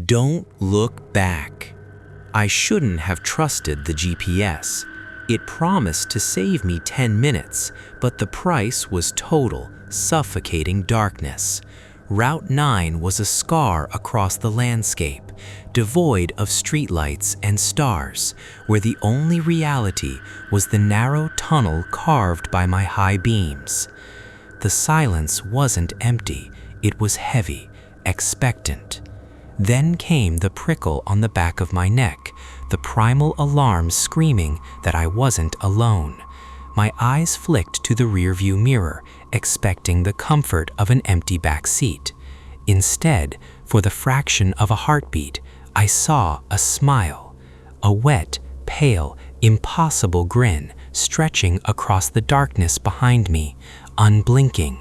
Don't look back. I shouldn't have trusted the GPS. It promised to save me 10 minutes, but the price was total, suffocating darkness. Route 9 was a scar across the landscape, devoid of streetlights and stars, where the only reality was the narrow tunnel carved by my high beams. The silence wasn't empty, it was heavy, expectant. Then came the prickle on the back of my neck, the primal alarm screaming that I wasn't alone. My eyes flicked to the rearview mirror, expecting the comfort of an empty back seat. Instead, for the fraction of a heartbeat, I saw a smile, a wet, pale, impossible grin stretching across the darkness behind me, unblinking.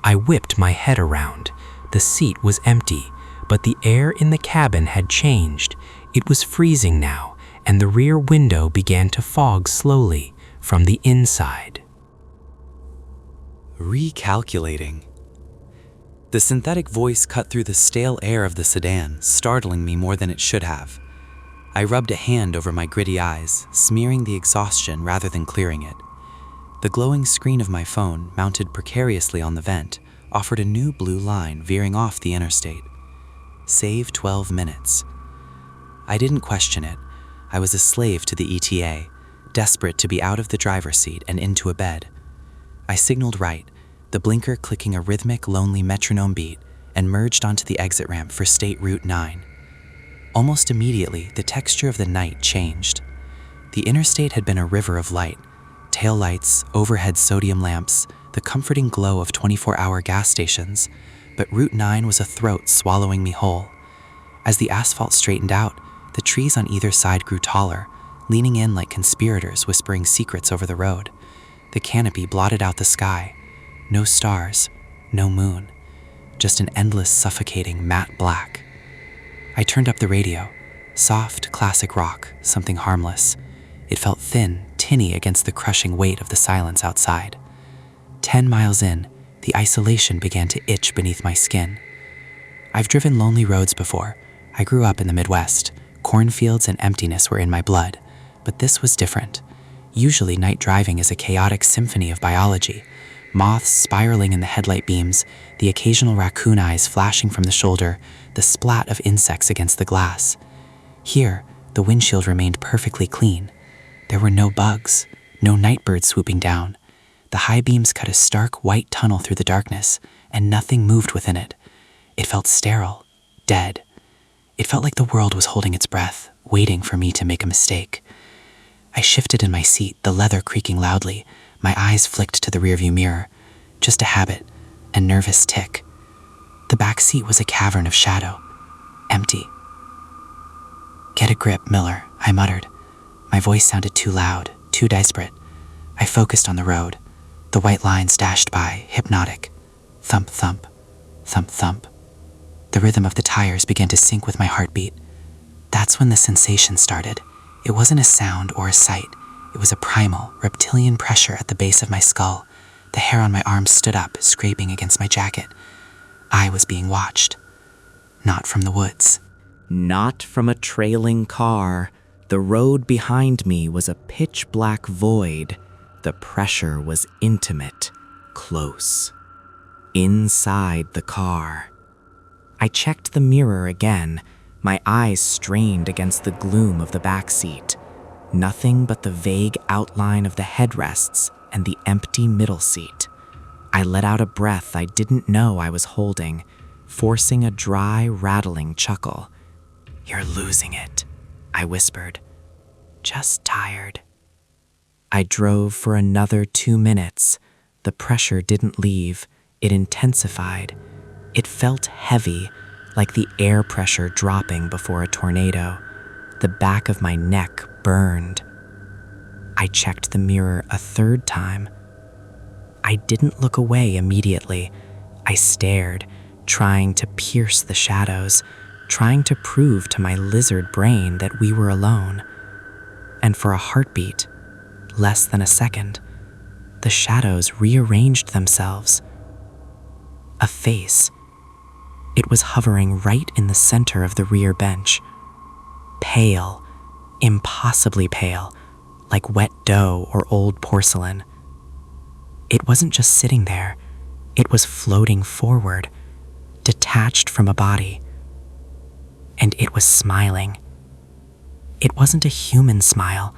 I whipped my head around. The seat was empty, but the air in the cabin had changed. It was freezing now, and the rear window began to fog slowly from the inside. Recalculating. The synthetic voice cut through the stale air of the sedan, startling me more than it should have. I rubbed a hand over my gritty eyes, smearing the exhaustion rather than clearing it. The glowing screen of my phone, mounted precariously on the vent, offered a new blue line veering off the interstate. Save 12 minutes. I didn't question it. I was a slave to the ETA, desperate to be out of the driver's seat and into a bed. I signaled right, the blinker clicking a rhythmic, lonely metronome beat, and merged onto the exit ramp for State Route 9. Almost immediately, the texture of the night changed. The interstate had been a river of light, tail lights, overhead sodium lamps, the comforting glow of 24-hour gas stations, but Route 9 was a throat swallowing me whole. As the asphalt straightened out, the trees on either side grew taller, leaning in like conspirators whispering secrets over the road. The canopy blotted out the sky. No stars, no moon, just an endless, suffocating matte black. I turned up the radio. Soft, classic rock, something harmless. It felt thin, tinny against the crushing weight of the silence outside. 10 miles in, the isolation began to itch beneath my skin. I've driven lonely roads before. I grew up in the Midwest. Cornfields and emptiness were in my blood. But this was different. Usually night driving is a chaotic symphony of biology. Moths spiraling in the headlight beams, the occasional raccoon eyes flashing from the shoulder, the splat of insects against the glass. Here, the windshield remained perfectly clean. There were no bugs, no night birds swooping down. The high beams cut a stark white tunnel through the darkness, and nothing moved within it. It felt sterile, dead. It felt like the world was holding its breath, waiting for me to make a mistake. I shifted in my seat, the leather creaking loudly. My eyes flicked to the rearview mirror. Just a habit, a nervous tick. The back seat was a cavern of shadow, empty. "Get a grip, Miller," I muttered. My voice sounded too loud, too desperate. I focused on the road. The white lines dashed by, hypnotic. Thump, thump, thump, thump. The rhythm of the tires began to sync with my heartbeat. That's when the sensation started. It wasn't a sound or a sight. It was a primal, reptilian pressure at the base of my skull. The hair on my arms stood up, scraping against my jacket. I was being watched. Not from the woods. Not from a trailing car. The road behind me was a pitch-black void. The pressure was intimate, close. Inside the car. I checked the mirror again, my eyes strained against the gloom of the back seat. Nothing but the vague outline of the headrests and the empty middle seat. I let out a breath I didn't know I was holding, forcing a dry, rattling chuckle. "You're losing it," I whispered. "Just tired." I drove for another 2 minutes. The pressure didn't leave. It intensified. It felt heavy, like the air pressure dropping before a tornado. The back of my neck burned. I checked the mirror a third time. I didn't look away immediately. I stared, trying to pierce the shadows, trying to prove to my lizard brain that we were alone. And for a heartbeat, less than a second, the shadows rearranged themselves. A face. It was hovering right in the center of the rear bench. Pale, impossibly pale, like wet dough or old porcelain. It wasn't just sitting there, it was floating forward, detached from a body. And it was smiling. It wasn't a human smile,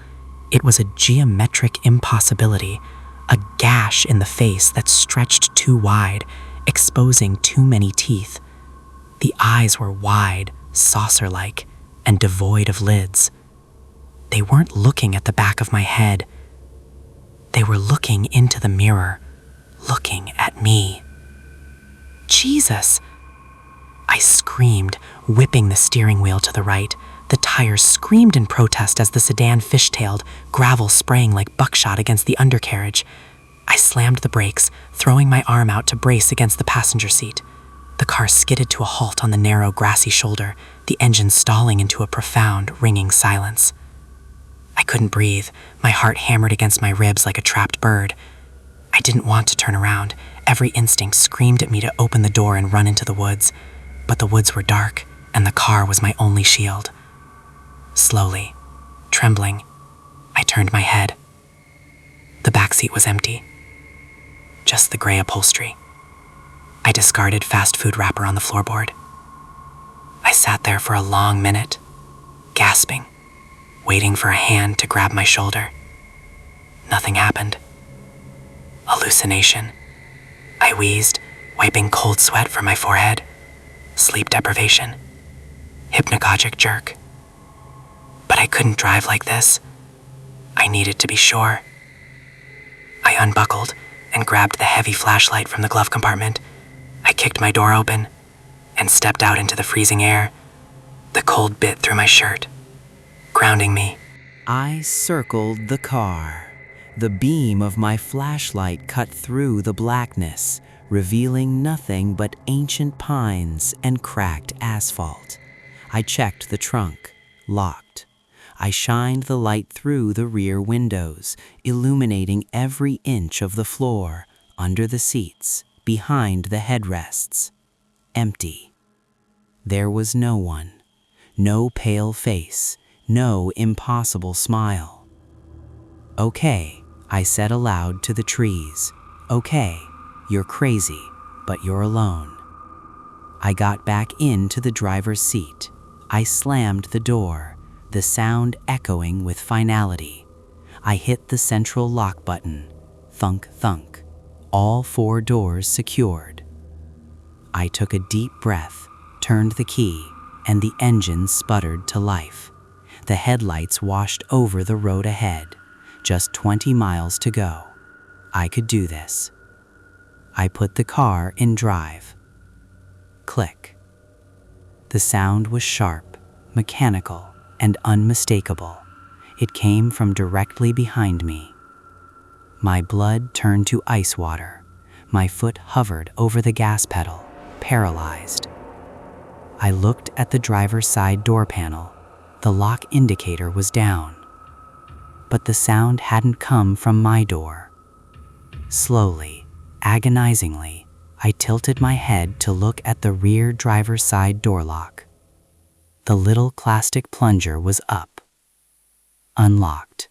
it was a geometric impossibility, a gash in the face that stretched too wide, exposing too many teeth. The eyes were wide, saucer-like, and devoid of lids. They weren't looking at the back of my head. They were looking into the mirror, looking at me. Jesus! I screamed, whipping the steering wheel to the right. The tires screamed in protest as the sedan fishtailed, gravel spraying like buckshot against the undercarriage. I slammed the brakes, throwing my arm out to brace against the passenger seat. The car skidded to a halt on the narrow, grassy shoulder, the engine stalling into a profound, ringing silence. I couldn't breathe, my heart hammered against my ribs like a trapped bird. I didn't want to turn around. Every instinct screamed at me to open the door and run into the woods. But the woods were dark, and the car was my only shield. Slowly, trembling, I turned my head. The back seat was empty. Just the gray upholstery. I discarded fast food wrapper on the floorboard. I sat there for a long minute, gasping, waiting for a hand to grab my shoulder. Nothing happened. Hallucination. I wheezed, wiping cold sweat from my forehead. Sleep deprivation. Hypnagogic jerk. But I couldn't drive like this. I needed to be sure. I unbuckled and grabbed the heavy flashlight from the glove compartment. I kicked my door open and stepped out into the freezing air. The cold bit through my shirt, grounding me. I circled the car. The beam of my flashlight cut through the blackness, revealing nothing but ancient pines and cracked asphalt. I checked the trunk, locked. I shined the light through the rear windows, illuminating every inch of the floor, under the seats, behind the headrests. Empty. There was no one. No pale face. No impossible smile. "Okay," I said aloud to the trees. "Okay, you're crazy, but you're alone." I got back into the driver's seat. I slammed the door, the sound echoing with finality. I hit the central lock button. Thunk, thunk. All 4 doors secured. I took a deep breath, turned the key, and the engine sputtered to life. The headlights washed over the road ahead. Just 20 miles to go. I could do this. I put the car in drive. Click. The sound was sharp, mechanical, and unmistakable. It came from directly behind me. My blood turned to ice water. My foot hovered over the gas pedal, paralyzed. I looked at the driver's side door panel. The lock indicator was down. But the sound hadn't come from my door. Slowly, agonizingly, I tilted my head to look at the rear driver's side door lock. The little plastic plunger was up. Unlocked.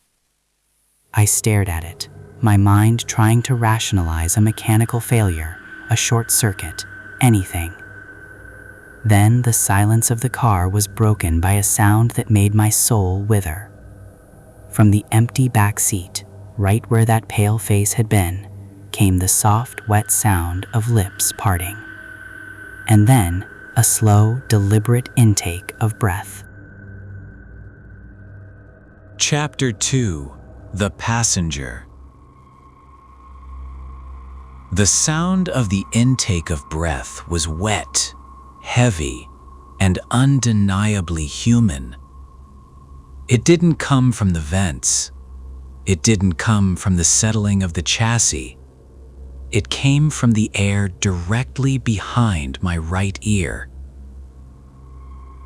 I stared at it, my mind trying to rationalize a mechanical failure, a short circuit, anything. Then the silence of the car was broken by a sound that made my soul wither. From the empty back seat, right where that pale face had been, came the soft, wet sound of lips parting. And then, a slow, deliberate intake of breath. Chapter 2: The Passenger. The sound of the intake of breath was wet, heavy, and undeniably human. It didn't come from the vents. It didn't come from the settling of the chassis. It came from the air directly behind my right ear.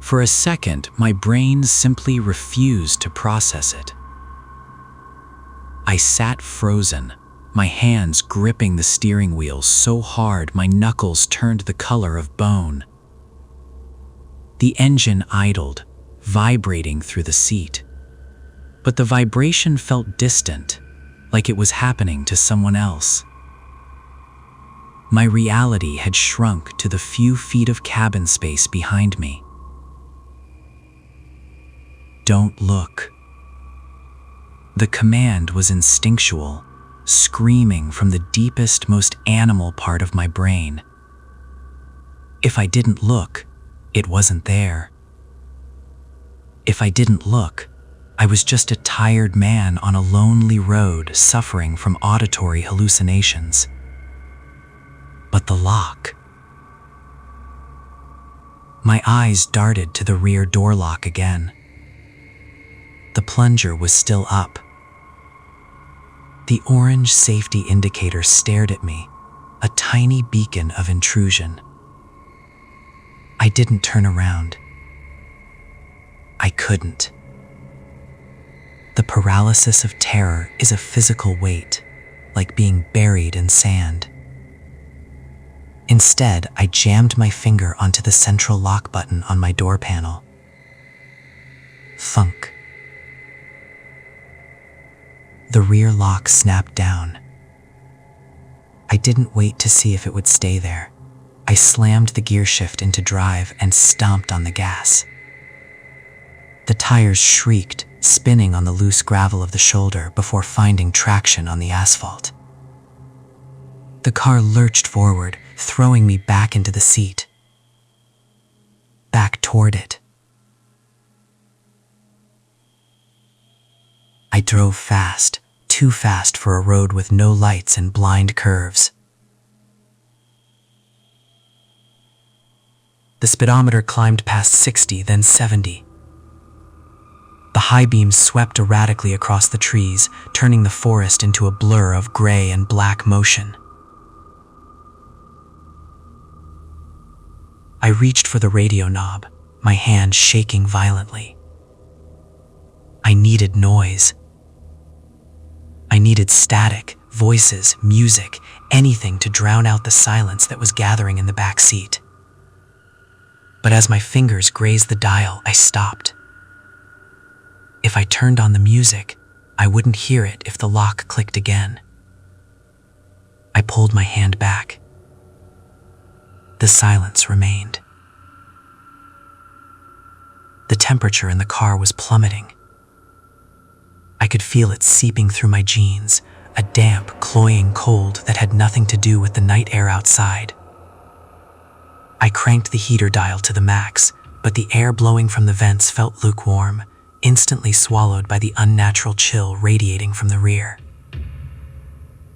For a second, my brain simply refused to process it. I sat frozen, my hands gripping the steering wheel so hard my knuckles turned the color of bone. The engine idled, vibrating through the seat. But the vibration felt distant, like it was happening to someone else. My reality had shrunk to the few feet of cabin space behind me. Don't look. The command was instinctual, screaming from the deepest, most animal part of my brain. If I didn't look, it wasn't there. If I didn't look, I was just a tired man on a lonely road suffering from auditory hallucinations. But the lock. My eyes darted to the rear door lock again. The plunger was still up. The orange safety indicator stared at me, a tiny beacon of intrusion. I didn't turn around. I couldn't. The paralysis of terror is a physical weight, like being buried in sand. Instead, I jammed my finger onto the central lock button on my door panel. Thunk. The rear lock snapped down. I didn't wait to see if it would stay there. I slammed the gear shift into drive and stomped on the gas. The tires shrieked, spinning on the loose gravel of the shoulder before finding traction on the asphalt. The car lurched forward, throwing me back into the seat. Back toward it. I drove fast, too fast for a road with no lights and blind curves. The speedometer climbed past 60, then 70. The high beams swept erratically across the trees, turning the forest into a blur of gray and black motion. I reached for the radio knob, my hand shaking violently. I needed noise. I needed static, voices, music, anything to drown out the silence that was gathering in the back seat. But as my fingers grazed the dial, I stopped. If I turned on the music, I wouldn't hear it if the lock clicked again. I pulled my hand back. The silence remained. The temperature in the car was plummeting. I could feel it seeping through my jeans, a damp, cloying cold that had nothing to do with the night air outside. I cranked the heater dial to the max, but the air blowing from the vents felt lukewarm, instantly swallowed by the unnatural chill radiating from the rear.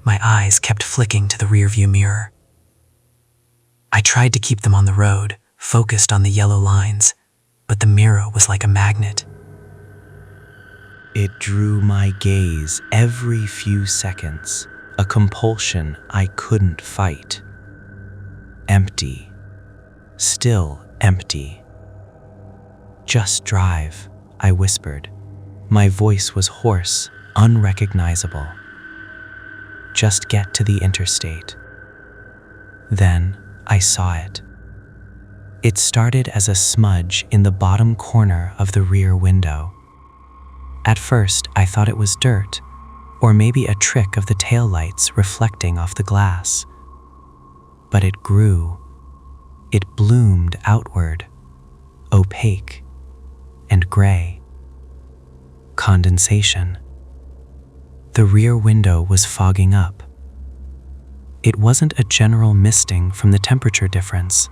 My eyes kept flicking to the rearview mirror. I tried to keep them on the road, focused on the yellow lines, but the mirror was like a magnet. It drew my gaze every few seconds, a compulsion I couldn't fight. Empty. Still empty. Just drive, I whispered. My voice was hoarse, unrecognizable. Just get to the interstate. Then I saw it. It started as a smudge in the bottom corner of the rear window. At first, I thought it was dirt, or maybe a trick of the taillights reflecting off the glass. But it grew. It bloomed outward, opaque and gray. Condensation. The rear window was fogging up. It wasn't a general misting from the temperature difference.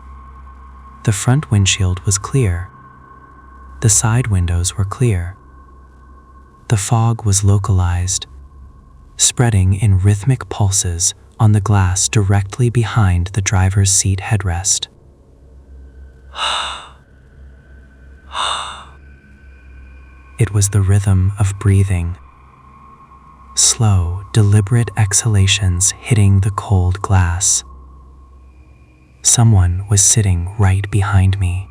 The front windshield was clear. The side windows were clear. The fog was localized, spreading in rhythmic pulses on the glass directly behind the driver's seat headrest. It was the rhythm of breathing. Slow, deliberate exhalations hitting the cold glass. Someone was sitting right behind me.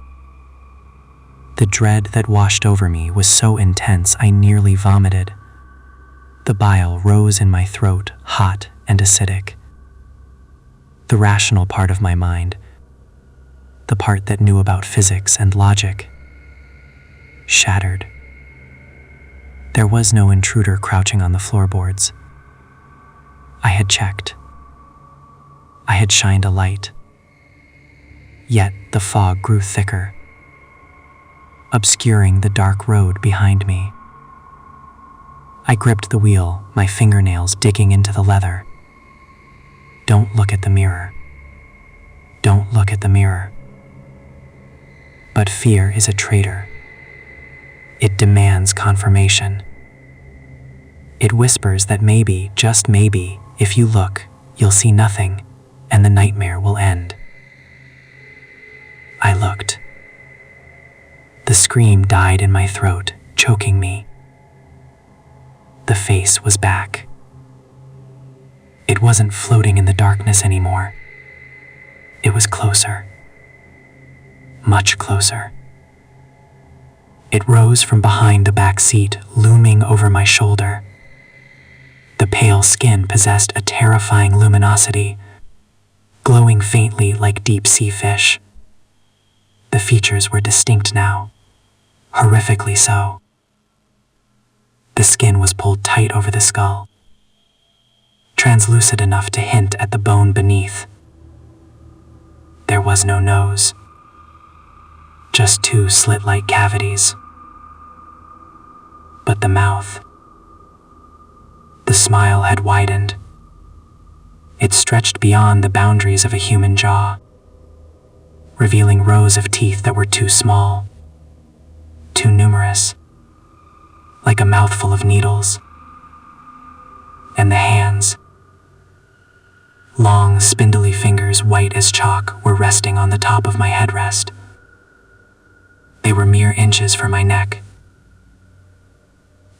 The dread that washed over me was so intense I nearly vomited. The bile rose in my throat, hot and acidic. The rational part of my mind, the part that knew about physics and logic, shattered. There was no intruder crouching on the floorboards. I had checked. I had shined a light. Yet the fog grew thicker, obscuring the dark road behind me. I gripped the wheel, my fingernails digging into the leather. Don't look at the mirror. Don't look at the mirror. But fear is a traitor. It demands confirmation. It whispers that maybe, just maybe, if you look, you'll see nothing, and the nightmare will end. I looked. The scream died in my throat, choking me. The face was back. It wasn't floating in the darkness anymore. It was closer. Much closer. It rose from behind the back seat, looming over my shoulder. The pale skin possessed a terrifying luminosity, glowing faintly like deep-sea fish. The features were distinct now, horrifically so. The skin was pulled tight over the skull, translucid enough to hint at the bone beneath. There was no nose, just two slit-like cavities. But the mouth, the smile had widened. It stretched beyond the boundaries of a human jaw, revealing rows of teeth that were too small, too numerous, like a mouthful of needles. And the hands, long, spindly fingers white as chalk, were resting on the top of my headrest. They were mere inches from my neck.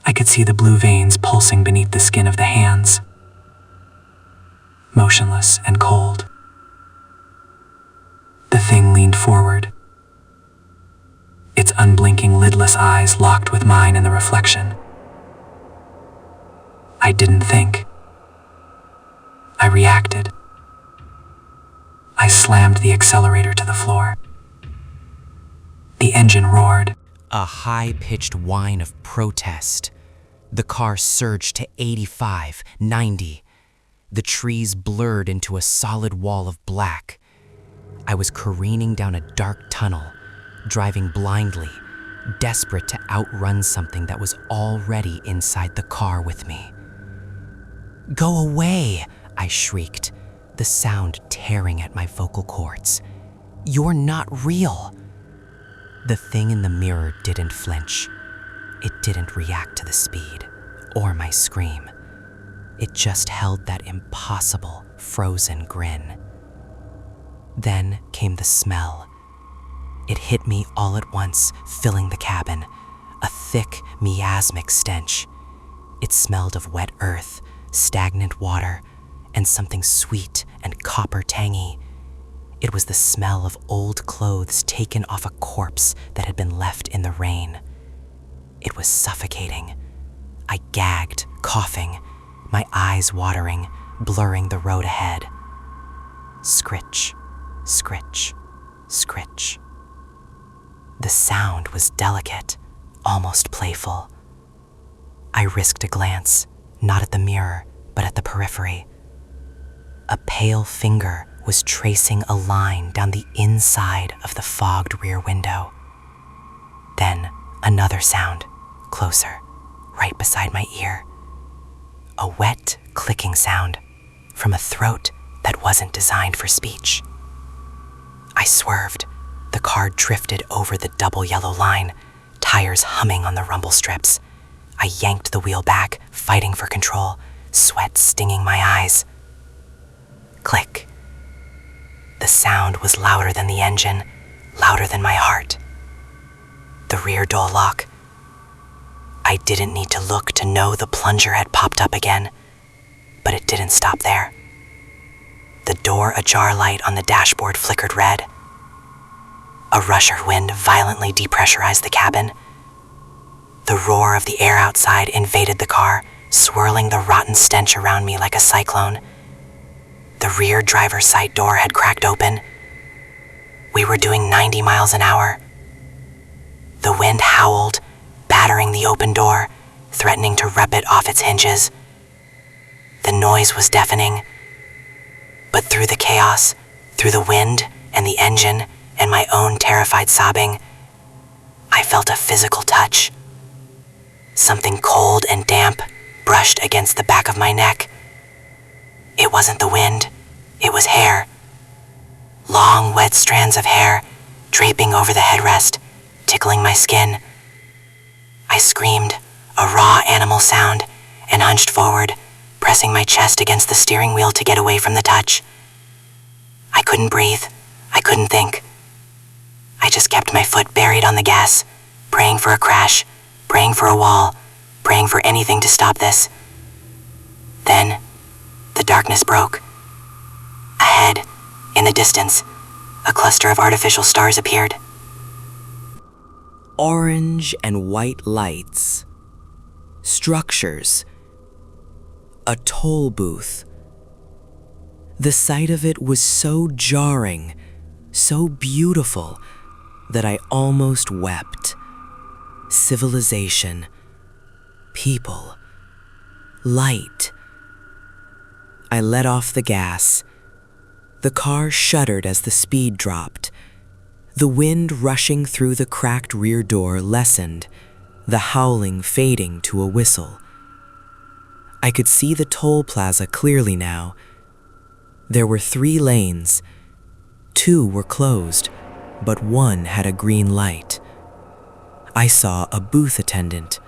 I could see the blue veins pulsing beneath the skin of the hands, motionless and cold. The thing leaned forward, its unblinking lidless eyes locked with mine in the reflection. I didn't think. I reacted. I slammed the accelerator to the floor. The engine roared. A high-pitched whine of protest. The car surged to 85, 90. The trees blurred into a solid wall of black. I was careening down a dark tunnel, driving blindly, desperate to outrun something that was already inside the car with me. "Go away!" I shrieked, the sound tearing at my vocal cords. "You're not real!" The thing in the mirror didn't flinch. It didn't react to the speed or my scream. It just held that impossible, frozen grin. Then came the smell. It hit me all at once, filling the cabin, a thick, miasmic stench. It smelled of wet earth, stagnant water, and something sweet and copper-tangy. It was the smell of old clothes taken off a corpse that had been left in the rain. It was suffocating. I gagged, coughing, my eyes watering, blurring the road ahead. Scritch, scritch, scritch. The sound was delicate, almost playful. I risked a glance, not at the mirror, but at the periphery. A pale finger was tracing a line down the inside of the fogged rear window. Then another sound, closer, right beside my ear. A wet, clicking sound from a throat that wasn't designed for speech. I swerved. The car drifted over the double yellow line, tires humming on the rumble strips. I yanked the wheel back, fighting for control, sweat stinging my eyes. Click. The sound was louder than the engine, louder than my heart. The rear door lock. I didn't need to look to know the plunger had popped up again, but it didn't stop there. The door ajar light on the dashboard flickered red. A rusher wind violently depressurized the cabin. The roar of the air outside invaded the car, swirling the rotten stench around me like a cyclone. The rear driver's side door had cracked open. We were doing 90 miles an hour. The wind howled, battering the open door, threatening to rip it off its hinges. The noise was deafening, but through the chaos, through the wind and the engine and my own terrified sobbing, I felt a physical touch. Something cold and damp brushed against the back of my neck. It wasn't the wind, it was hair. Long, wet strands of hair draping over the headrest, tickling my skin. I screamed, a raw animal sound, and hunched forward, pressing my chest against the steering wheel to get away from the touch. I couldn't breathe. I couldn't think. I just kept my foot buried on the gas, praying for a crash, praying for a wall, praying for anything to stop this. Then, the darkness broke. Ahead, in the distance, a cluster of artificial stars appeared. Orange and white lights, structures, a toll booth. The sight of it was so jarring, so beautiful, that I almost wept. Civilization, people, light. I let off the gas. The car shuddered as the speed dropped. The wind rushing through the cracked rear door lessened, the howling fading to a whistle. I could see the toll plaza clearly now. There were 3 lanes. 2 were closed, but 1 had a green light. I saw a booth attendant,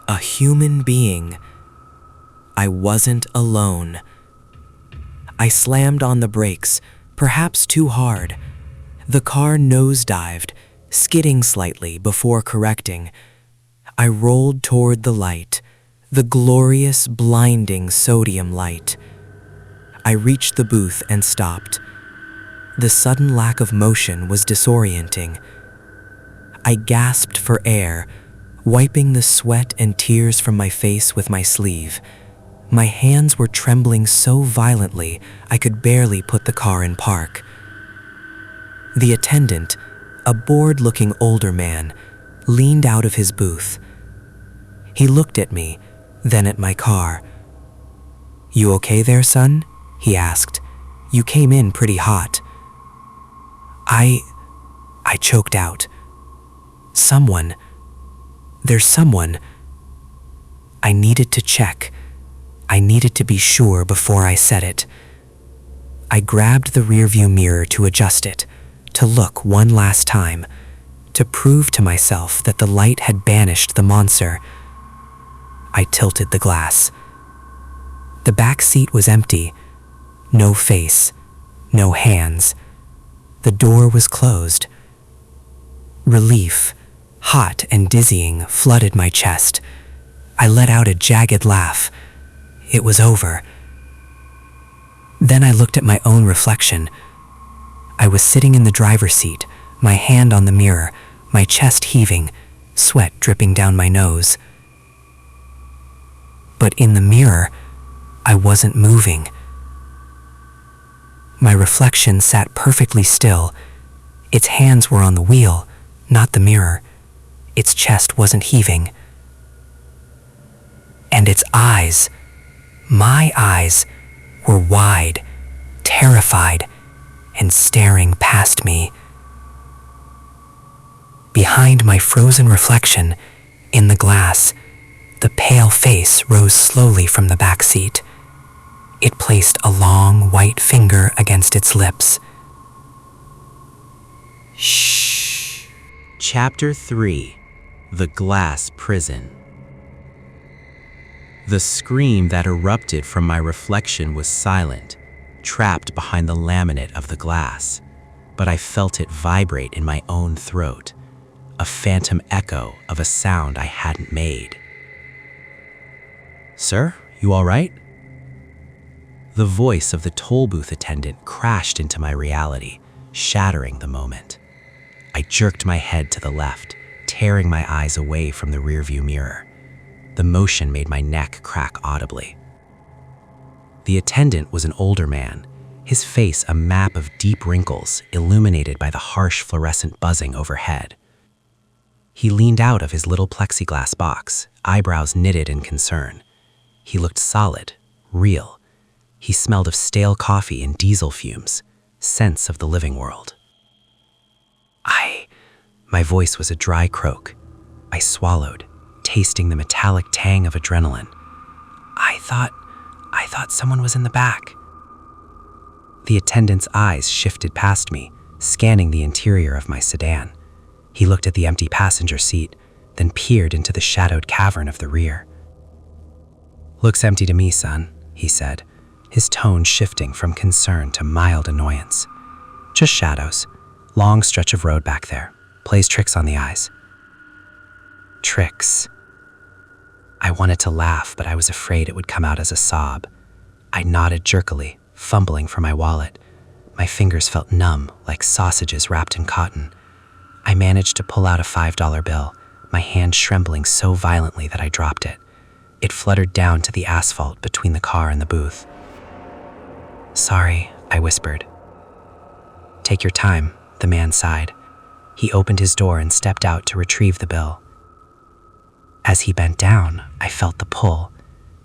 a human being. I wasn't alone. I slammed on the brakes, perhaps too hard. The car nosedived, skidding slightly before correcting. I rolled toward the light, the glorious, blinding sodium light. I reached the booth and stopped. The sudden lack of motion was disorienting. I gasped for air, wiping the sweat and tears from my face with my sleeve. My hands were trembling so violently I could barely put the car in park. The attendant, a bored-looking older man, leaned out of his booth. He looked at me, then at my car. "You okay there, son?" he asked. "You came in pretty hot." I choked out. There's someone. I needed to check. I needed to be sure before I said it. I grabbed the rearview mirror to adjust it, to look one last time, to prove to myself that the light had banished the monster. I tilted the glass. The back seat was empty. No face, no hands. The door was closed. Relief, hot and dizzying, flooded my chest. I let out a jagged laugh. It was over. Then I looked at my own reflection. I was sitting in the driver's seat, my hand on the mirror, my chest heaving, sweat dripping down my nose. But in the mirror, I wasn't moving. My reflection sat perfectly still. Its hands were on the wheel, not the mirror. Its chest wasn't heaving. And its eyes, my eyes, were wide, terrified, and staring past me. Behind my frozen reflection, in the glass, the pale face rose slowly from the back seat. It placed a long white finger against its lips. Shh. Chapter 3. The Glass Prison. The scream that erupted from my reflection was silent, trapped behind the laminate of the glass, but I felt it vibrate in my own throat, a phantom echo of a sound I hadn't made. "Sir, you all right?" The voice of the toll booth attendant crashed into my reality, shattering the moment. I jerked my head to the left, tearing my eyes away from the rearview mirror. The motion made my neck crack audibly. The attendant was an older man, his face a map of deep wrinkles illuminated by the harsh fluorescent buzzing overhead. He leaned out of his little plexiglass box, eyebrows knitted in concern. He looked solid, real. He smelled of stale coffee and diesel fumes, scents of the living world. My voice was a dry croak. I swallowed, tasting the metallic tang of adrenaline. I thought someone was in the back. The attendant's eyes shifted past me, scanning the interior of my sedan. He looked at the empty passenger seat, then peered into the shadowed cavern of the rear. "Looks empty to me, son," he said, his tone shifting from concern to mild annoyance. "Just shadows. Long stretch of road back there. Plays tricks on the eyes." Tricks. I wanted to laugh, but I was afraid it would come out as a sob. I nodded jerkily, fumbling for my wallet. My fingers felt numb, like sausages wrapped in cotton. I managed to pull out a $5 bill, my hand trembling so violently that I dropped it. It fluttered down to the asphalt between the car and the booth. "Sorry," I whispered. "Take your time," the man sighed. He opened his door and stepped out to retrieve the bill. As he bent down, I felt the pull,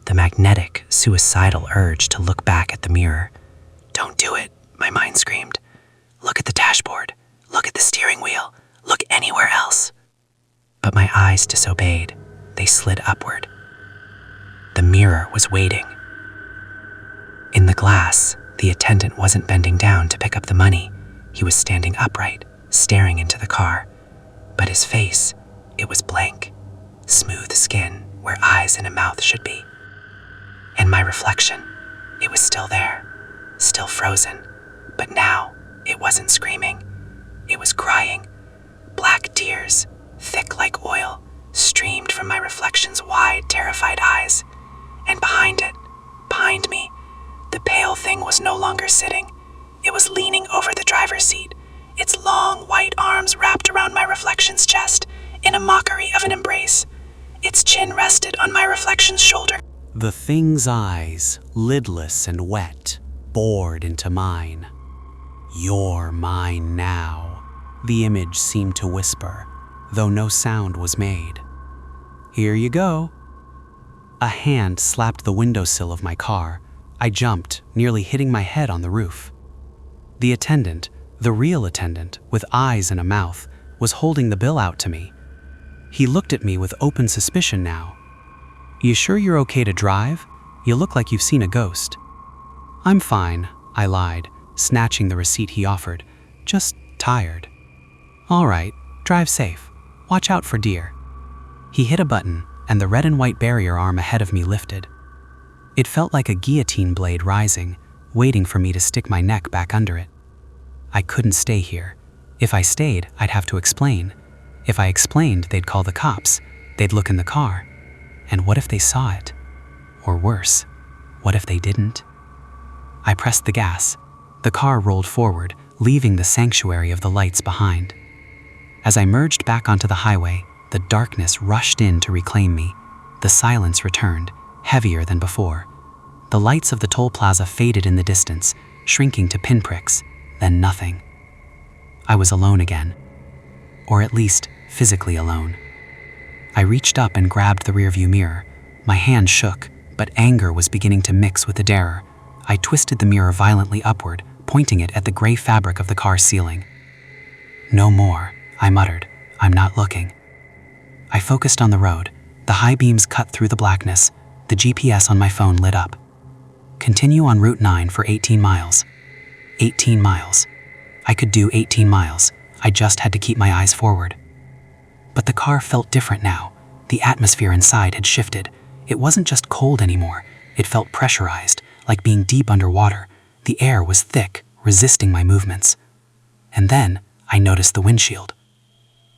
the magnetic, suicidal urge to look back at the mirror. "Don't do it," my mind screamed. "Look at the dashboard. Look at the steering wheel. Look anywhere else." But my eyes disobeyed. They slid upward. The mirror was waiting. In the glass, the attendant wasn't bending down to pick up the money. He was standing upright, staring into the car. But his face, it was blank. Smooth skin where eyes and a mouth should be. And my reflection, it was still there, still frozen. But now, it wasn't screaming. It was crying. Black tears, thick like oil, streamed from my reflection's wide, terrified eyes. And behind it, behind me, the pale thing was no longer sitting. It was leaning over the driver's seat, its long white arms wrapped around my reflection's chest in a mockery of an embrace. Its chin rested on my reflection's shoulder. The thing's eyes, lidless and wet, bored into mine. "You're mine now," the image seemed to whisper, though no sound was made. "Here you go." A hand slapped the windowsill of my car. I jumped, nearly hitting my head on the roof. The attendant, the real attendant, with eyes and a mouth, was holding the bill out to me. He looked at me with open suspicion now. "You sure you're okay to drive? You look like you've seen a ghost." "I'm fine," I lied, snatching the receipt he offered. "Just tired." "All right, drive safe. Watch out for deer." He hit a button, and the red and white barrier arm ahead of me lifted. It felt like a guillotine blade rising, waiting for me to stick my neck back under it. I couldn't stay here. If I stayed, I'd have to explain. If I explained, they'd call the cops. They'd look in the car. And what if they saw it? Or worse, what if they didn't? I pressed the gas. The car rolled forward, leaving the sanctuary of the lights behind. As I merged back onto the highway, the darkness rushed in to reclaim me. The silence returned, heavier than before. The lights of the toll plaza faded in the distance, shrinking to pinpricks, then nothing. I was alone again. Or at least, physically alone. I reached up and grabbed the rearview mirror. My hand shook, but anger was beginning to mix with the terror. I twisted the mirror violently upward, pointing it at the gray fabric of the car's ceiling. "No more," I muttered. "I'm not looking." I focused on the road. The high beams cut through the blackness. The GPS on my phone lit up. "Continue on Route 9 for 18 miles. 18 miles. I could do 18 miles. I just had to keep my eyes forward. But the car felt different now. The atmosphere inside had shifted. It wasn't just cold anymore. It felt pressurized, like being deep underwater. The air was thick, resisting my movements. And then I noticed the windshield.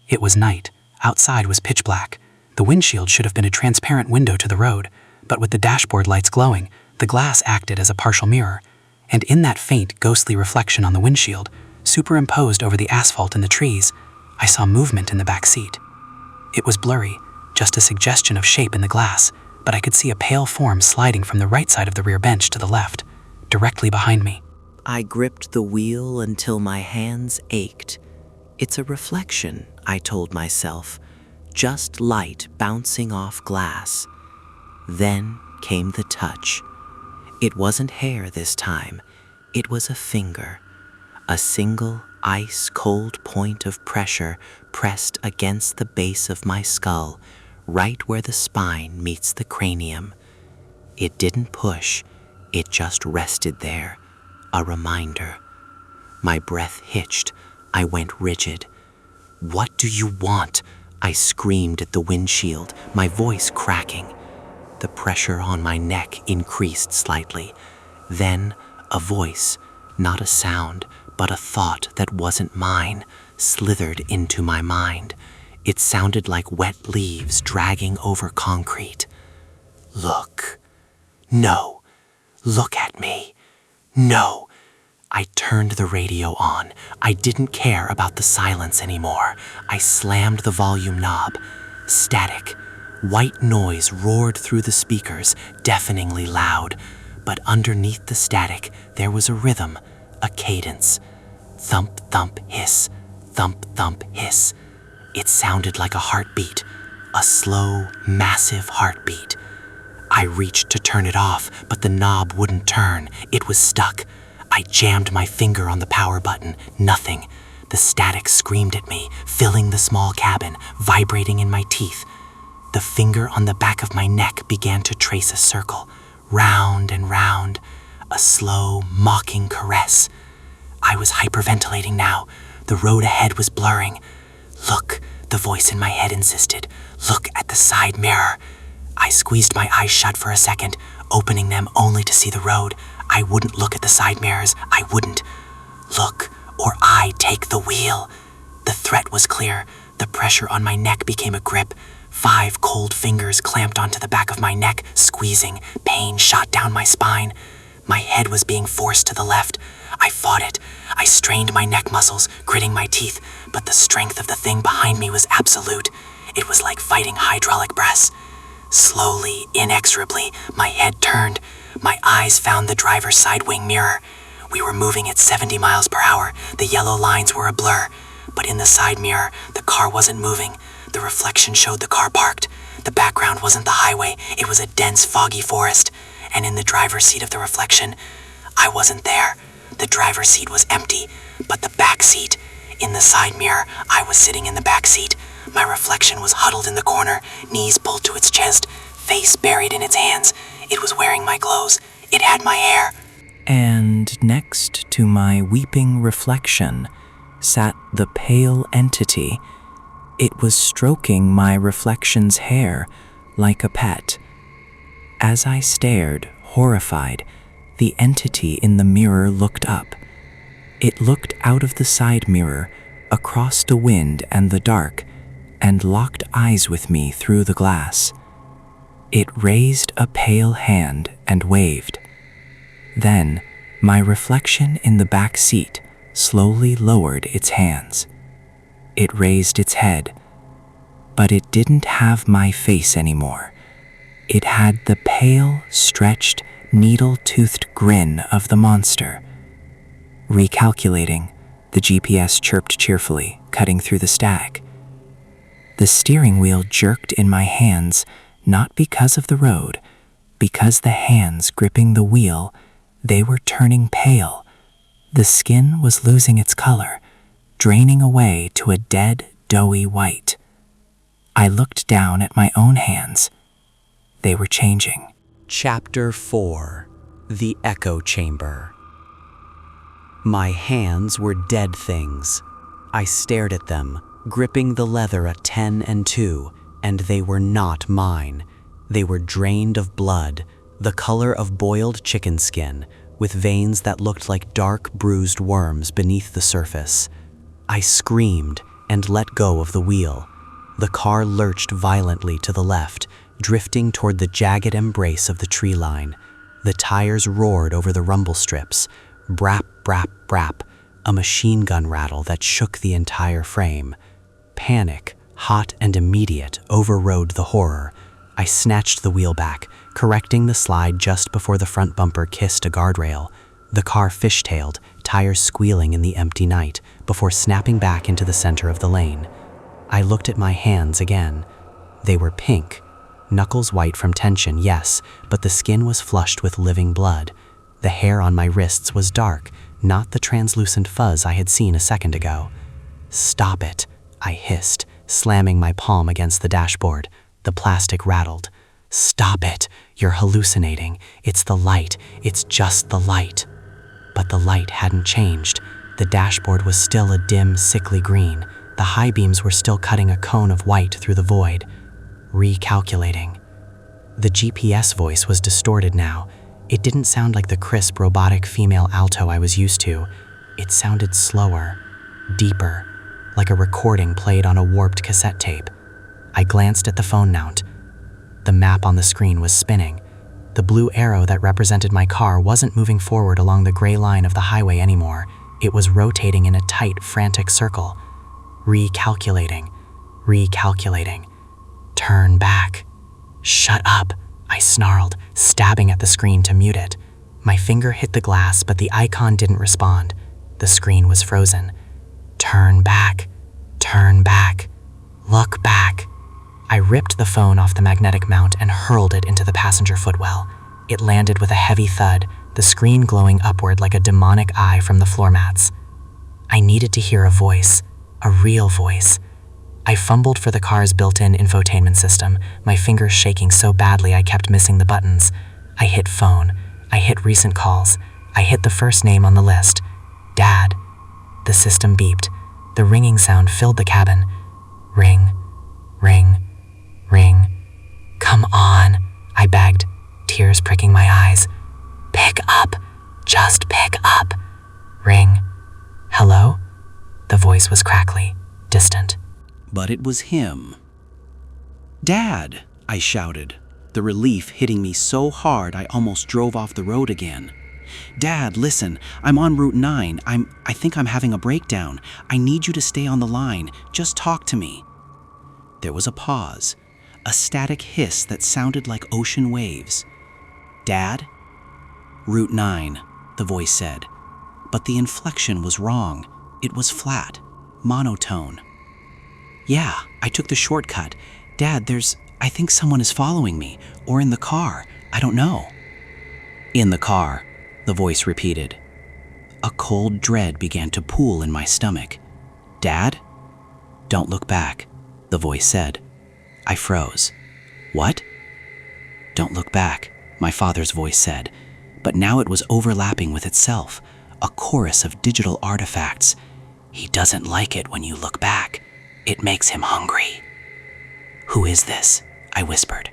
It was night. Outside was pitch black. The windshield should have been a transparent window to the road, but with the dashboard lights glowing, the glass acted as a partial mirror. And in that faint, ghostly reflection on the windshield, superimposed over the asphalt and the trees, I saw movement in the back seat. It was blurry, just a suggestion of shape in the glass, but I could see a pale form sliding from the right side of the rear bench to the left, directly behind me. I gripped the wheel until my hands ached. It's a reflection, I told myself, just light bouncing off glass. Then came the touch. It wasn't hair this time. It was a finger. A single ice-cold point of pressure pressed against the base of my skull, right where the spine meets the cranium. It didn't push. It just rested there, a reminder. My breath hitched. I went rigid. "What do you want?" I screamed at the windshield, my voice cracking. The pressure on my neck increased slightly. Then a voice, not a sound, but a thought that wasn't mine, slithered into my mind. It sounded like wet leaves dragging over concrete. "Look. No. Look at me. No." I turned the radio on. I didn't care about the silence anymore. I slammed the volume knob. Static. White noise roared through the speakers, deafeningly loud. But underneath the static, there was a rhythm, a cadence. Thump, thump, hiss. Thump, thump, hiss. It sounded like a heartbeat, a slow, massive heartbeat. I reached to turn it off, but the knob wouldn't turn. It was stuck. I jammed my finger on the power button. Nothing. The static screamed at me, filling the small cabin, vibrating in my teeth. The finger on the back of my neck began to trace a circle, round and round, a slow, mocking caress. I was hyperventilating now. The road ahead was blurring. "Look," the voice in my head insisted. "Look at the side mirror." I squeezed my eyes shut for a second, opening them only to see the road. I wouldn't look at the side mirrors. I wouldn't. "Look, or I take the wheel." The threat was clear. The pressure on my neck became a grip. 5 cold fingers clamped onto the back of my neck, squeezing. Pain shot down my spine. My head was being forced to the left. I fought it. I strained my neck muscles, gritting my teeth, but the strength of the thing behind me was absolute. It was like fighting hydraulic press. Slowly, inexorably, my head turned. My eyes found the driver's side wing mirror. We were moving at 70 miles per hour. The yellow lines were a blur. But in the side mirror, the car wasn't moving. The reflection showed the car parked. The background wasn't the highway. It was a dense, foggy forest. And in the driver's seat of the reflection, I wasn't there. The driver's seat was empty. But the back seat, in the side mirror, I was sitting in the back seat. My reflection was huddled in the corner, knees pulled to its chest, face buried in its hands. It was wearing my clothes. It had my hair. And next to my weeping reflection sat the pale entity. It was stroking my reflection's hair like a pet. As I stared, horrified, the entity in the mirror looked up. It looked out of the side mirror, across the wind and the dark, and locked eyes with me through the glass. It raised a pale hand and waved. Then, my reflection in the back seat slowly lowered its hands. It raised its head, but it didn't have my face anymore. It had the pale, stretched, needle-toothed grin of the monster. Recalculating, the GPS chirped cheerfully, cutting through the static. The steering wheel jerked in my hands, not because of the road, because the hands gripping the wheel, they were turning pale. The skin was losing its color, draining away to a dead, doughy white. I looked down at my own hands. They were changing. Chapter 4: The Echo Chamber. My hands were dead things. I stared at them, gripping the leather at 10 and 2, and they were not mine. They were drained of blood, the color of boiled chicken skin, with veins that looked like dark, bruised worms beneath the surface. I screamed and let go of the wheel. The car lurched violently to the left, drifting toward the jagged embrace of the tree line. The tires roared over the rumble strips. Brap, brap, brap, a machine gun rattle that shook the entire frame. Panic, hot and immediate, overrode the horror. I snatched the wheel back, correcting the slide just before the front bumper kissed a guardrail. The car fishtailed, tires squealing in the empty night, before snapping back into the center of the lane. I looked at my hands again. They were pink. Knuckles white from tension, yes, but the skin was flushed with living blood. The hair on my wrists was dark, not the translucent fuzz I had seen a second ago. "Stop it," I hissed, slamming my palm against the dashboard. The plastic rattled. "Stop it. You're hallucinating. It's the light. It's just the light." But the light hadn't changed. The dashboard was still a dim, sickly green. The high beams were still cutting a cone of white through the void. Recalculating. The GPS voice was distorted now. It didn't sound like the crisp, robotic female alto I was used to. It sounded slower, deeper, like a recording played on a warped cassette tape. I glanced at the phone mount. The map on the screen was spinning. The blue arrow that represented my car wasn't moving forward along the gray line of the highway anymore. It was rotating in a tight, frantic circle. Recalculating. Turn back. "Shut up," I snarled, stabbing at the screen to mute it. My finger hit the glass, but the icon didn't respond. The screen was frozen. Turn back. Look back." I ripped the phone off the magnetic mount and hurled it into the passenger footwell. It landed with a heavy thud, the screen glowing upward like a demonic eye from the floor mats. I needed to hear a voice, a real voice. I fumbled for the car's built-in infotainment system, my fingers shaking so badly I kept missing the buttons. I hit phone. I hit recent calls. I hit the first name on the list. Dad. The system beeped. The ringing sound filled the cabin. Ring. "Come on," I begged, tears pricking my eyes. "Pick up. Just pick up." Ring. "Hello?" The voice was crackly, distant. But it was him. "Dad!" I shouted, the relief hitting me so hard I almost drove off the road again. "Dad, listen, I'm on Route 9. I think I'm having a breakdown. I need you to stay on the line. Just talk to me." There was a pause, a static hiss that sounded like ocean waves. "Dad?" "Route 9, the voice said. But the inflection was wrong. It was flat, monotone. "Yeah, I took the shortcut. Dad, I think someone is following me, or in the car. I don't know." "In the car," the voice repeated. A cold dread began to pool in my stomach. "Dad?" "Don't look back," the voice said. I froze. "What?" "Don't look back," my father's voice said, but now it was overlapping with itself, a chorus of digital artifacts. "He doesn't like it when you look back. It makes him hungry." "Who is this?" I whispered.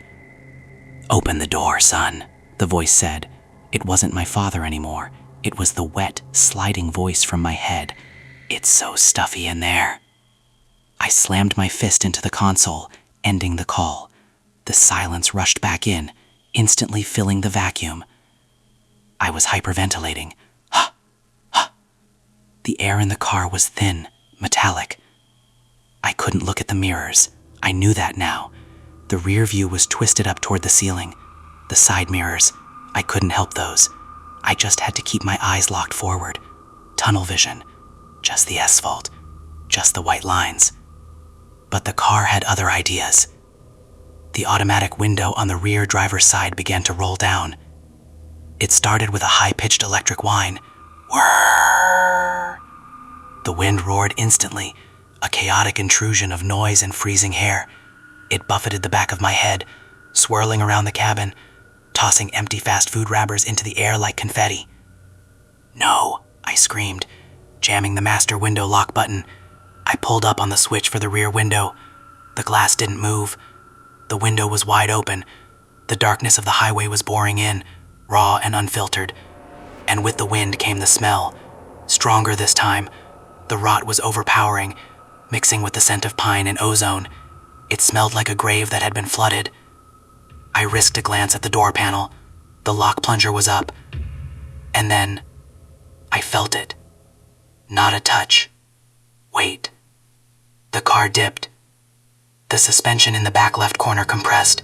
"Open the door, son," the voice said. It wasn't my father anymore. It was the wet, sliding voice from my head. "It's so stuffy in there." I slammed my fist into the console, ending the call. The silence rushed back in, instantly filling the vacuum. I was hyperventilating. "Huh, huh." The air in the car was thin, metallic. I couldn't look at the mirrors. I knew that now. The rear view was twisted up toward the ceiling. The side mirrors, I couldn't help those. I just had to keep my eyes locked forward. Tunnel vision. Just the asphalt. Just the white lines. But the car had other ideas. The automatic window on the rear driver's side began to roll down. It started with a high-pitched electric whine. Whirr! The wind roared instantly, a chaotic intrusion of noise and freezing hair. It buffeted the back of my head, swirling around the cabin, tossing empty fast food wrappers into the air like confetti. "No," I screamed, jamming the master window lock button. I pulled up on the switch for the rear window. The glass didn't move. The window was wide open. The darkness of the highway was boring in, raw and unfiltered. And with the wind came the smell. Stronger this time. The rot was overpowering, mixing with the scent of pine and ozone. It smelled like a grave that had been flooded. I risked a glance at the door panel. The lock plunger was up. And then I felt it. Not a touch. Wait. The car dipped. The suspension in the back left corner compressed,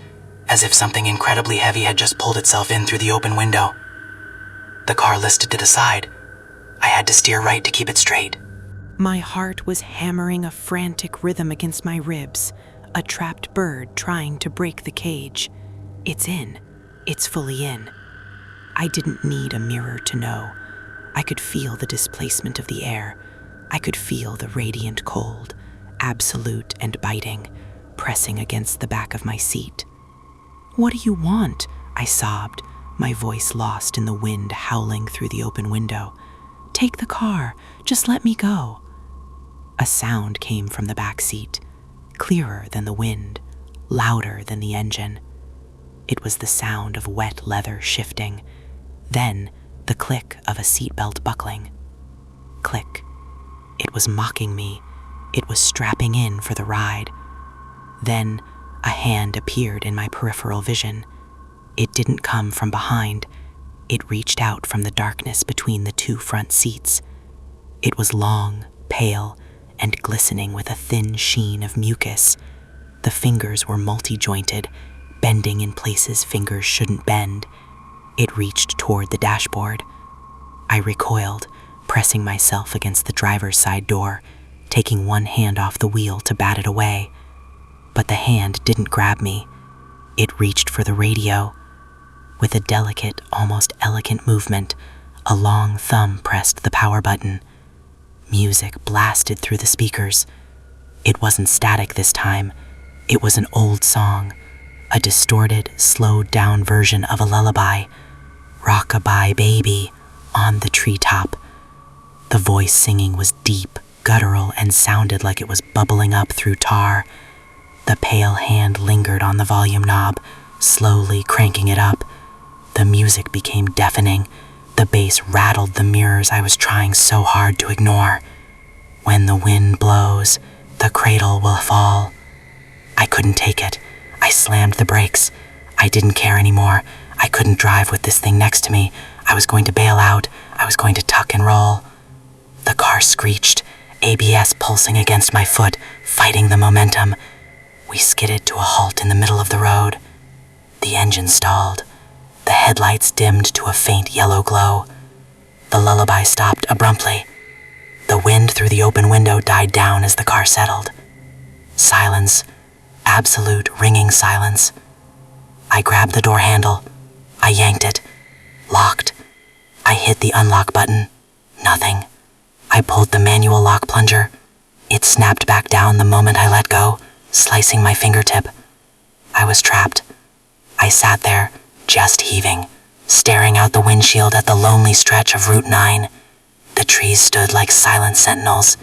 as if something incredibly heavy had just pulled itself in through the open window. The car listed to the side. I had to steer right to keep it straight. My heart was hammering a frantic rhythm against my ribs, a trapped bird trying to break the cage. It's in. It's fully in. I didn't need a mirror to know. I could feel the displacement of the air. I could feel the radiant cold, absolute and biting, pressing against the back of my seat. "What do you want?" I sobbed, my voice lost in the wind howling through the open window. "Take the car. Just let me go." A sound came from the back seat, clearer than the wind, louder than the engine. It was the sound of wet leather shifting, then the click of a seatbelt buckling. Click. It was mocking me. It was strapping in for the ride. Then a hand appeared in my peripheral vision. It didn't come from behind. It reached out from the darkness between the two front seats. It was long, pale, and glistening with a thin sheen of mucus. The fingers were multi-jointed, bending in places fingers shouldn't bend. It reached toward the dashboard. I recoiled, pressing myself against the driver's side door, taking one hand off the wheel to bat it away. But the hand didn't grab me. It reached for the radio. With a delicate, almost elegant movement, a long thumb pressed the power button. Music blasted through the speakers. It wasn't static this time. It was an old song, a distorted, slowed-down version of a lullaby. "Rock-a-bye baby" on the treetop. The voice singing was deep, guttural, and sounded like it was bubbling up through tar. The pale hand lingered on the volume knob, slowly cranking it up. The music became deafening. The bass rattled the mirrors I was trying so hard to ignore. "When the wind blows, the cradle will fall." I couldn't take it. I slammed the brakes. I didn't care anymore. I couldn't drive with this thing next to me. I was going to bail out. I was going to tuck and roll. The car screeched, ABS pulsing against my foot, fighting the momentum. We skidded to a halt in the middle of the road. The engine stalled. The headlights dimmed to a faint yellow glow. The lullaby stopped abruptly. The wind through the open window died down as the car settled. Silence. Absolute ringing silence. I grabbed the door handle. I yanked it. Locked. I hit the unlock button. Nothing. I pulled the manual lock plunger. It snapped back down the moment I let go, slicing my fingertip. I was trapped. I sat there, just heaving, staring out the windshield at the lonely stretch of Route 9. The trees stood like silent sentinels,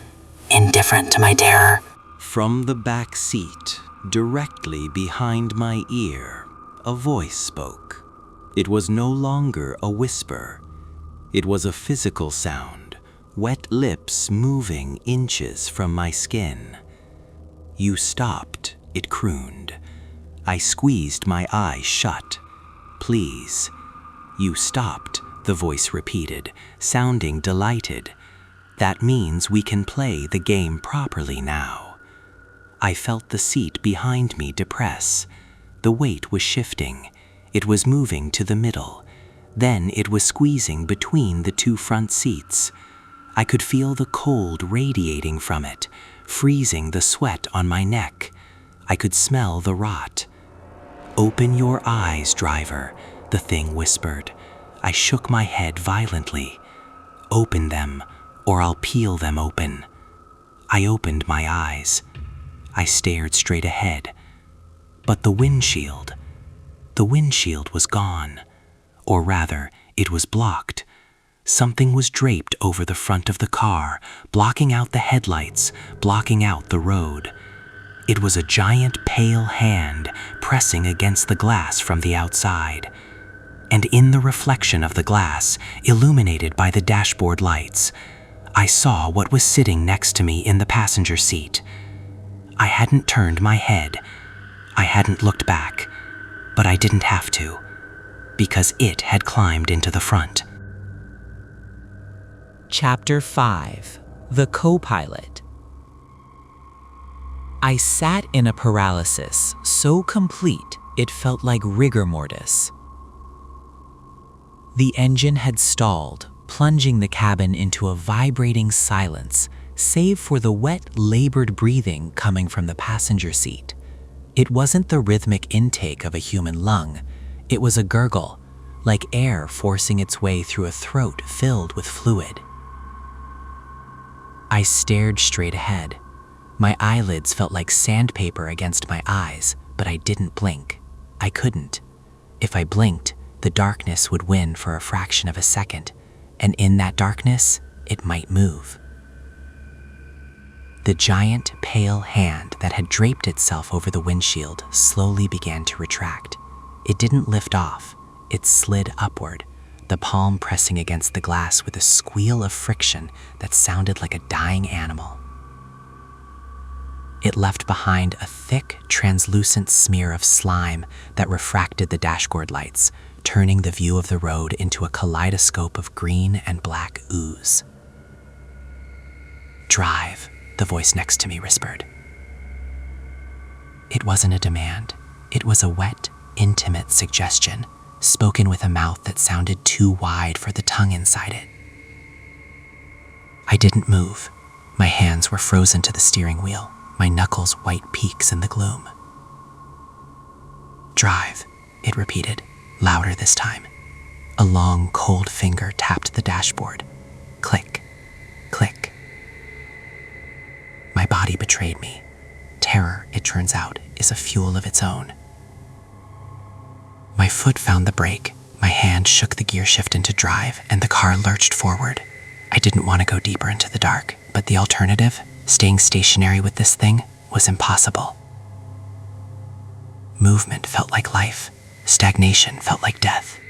indifferent to my terror. From the back seat, directly behind my ear, a voice spoke. It was no longer a whisper. It was a physical sound, wet lips moving inches from my skin. "You stopped," it crooned. I squeezed my eyes shut. "Please." "You stopped," the voice repeated, sounding delighted. "That means we can play the game properly now." I felt the seat behind me depress. The weight was shifting. It was moving to the middle. Then it was squeezing between the two front seats. I could feel the cold radiating from it, freezing the sweat on my neck. I could smell the rot. "Open your eyes, driver," the thing whispered. I shook my head violently. "Open them, or I'll peel them open." I opened my eyes. I stared straight ahead. But the windshield was gone. Or rather, it was blocked. Something was draped over the front of the car, blocking out the headlights, blocking out the road. It was a giant pale hand pressing against the glass from the outside. And in the reflection of the glass, illuminated by the dashboard lights, I saw what was sitting next to me in the passenger seat. I hadn't turned my head. I hadn't looked back. But I didn't have to, because it had climbed into the front. Chapter 5: The Co-Pilot. I sat in a paralysis so complete it felt like rigor mortis. The engine had stalled, plunging the cabin into a vibrating silence, save for the wet, labored breathing coming from the passenger seat. It wasn't the rhythmic intake of a human lung. It was a gurgle, like air forcing its way through a throat filled with fluid. I stared straight ahead. My eyelids felt like sandpaper against my eyes, but I didn't blink. I couldn't. If I blinked, the darkness would win for a fraction of a second, and in that darkness, it might move. The giant, pale hand that had draped itself over the windshield slowly began to retract. It didn't lift off. It slid upward, the palm pressing against the glass with a squeal of friction that sounded like a dying animal. It left behind a thick, translucent smear of slime that refracted the dashboard lights, turning the view of the road into a kaleidoscope of green and black ooze. "Drive," the voice next to me whispered. It wasn't a demand. It was a wet, intimate suggestion, spoken with a mouth that sounded too wide for the tongue inside it. I didn't move. My hands were frozen to the steering wheel, my knuckles white peaks in the gloom. "Drive," it repeated, louder this time. A long, cold finger tapped the dashboard. Click, click. My body betrayed me. Terror, it turns out, is a fuel of its own. My foot found the brake, my hand shook the gear shift into drive, and the car lurched forward. I didn't want to go deeper into the dark, but the alternative, staying stationary with this thing, was impossible. Movement felt like life. Stagnation felt like death.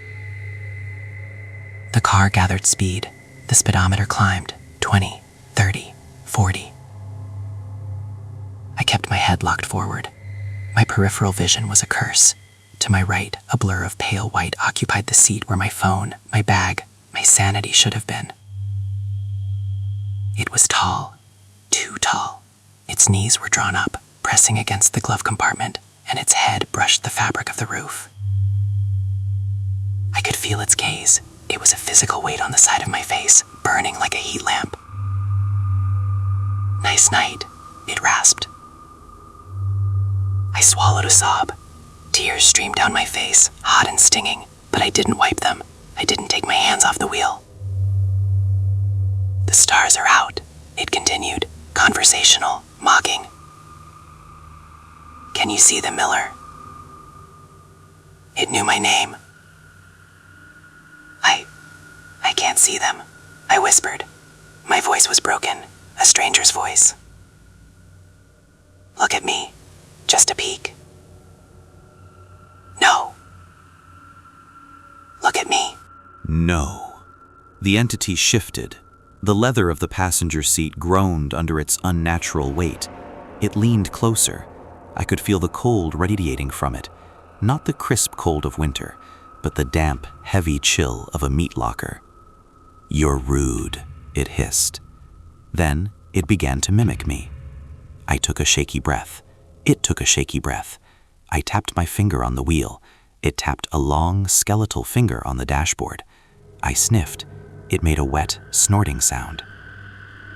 The car gathered speed. The speedometer climbed, 20, 30, 40. I kept my head locked forward. My peripheral vision was a curse. To my right, a blur of pale white occupied the seat where my phone, my bag, my sanity should have been. It was tall, too tall. Its knees were drawn up, pressing against the glove compartment, and its head brushed the fabric of the roof. I could feel its gaze. It was a physical weight on the side of my face, burning like a heat lamp. "Nice night," it rasped. I swallowed a sob. Tears streamed down my face, hot and stinging, but I didn't wipe them. I didn't take my hands off the wheel. "The stars are out," it continued, conversational, mocking. "Can you see them, Miller?" It knew my name. I can't see them," I whispered. My voice was broken, a stranger's voice. "Look at me. Just a peek." "No." "Look at me." No. The entity shifted. The leather of the passenger seat groaned under its unnatural weight. It leaned closer. I could feel the cold radiating from it. Not the crisp cold of winter, but the damp, heavy chill of a meat locker. "You're rude," it hissed. Then it began to mimic me. I took a shaky breath. It took a shaky breath. I tapped my finger on the wheel. It tapped a long, skeletal finger on the dashboard. I sniffed. It made a wet, snorting sound.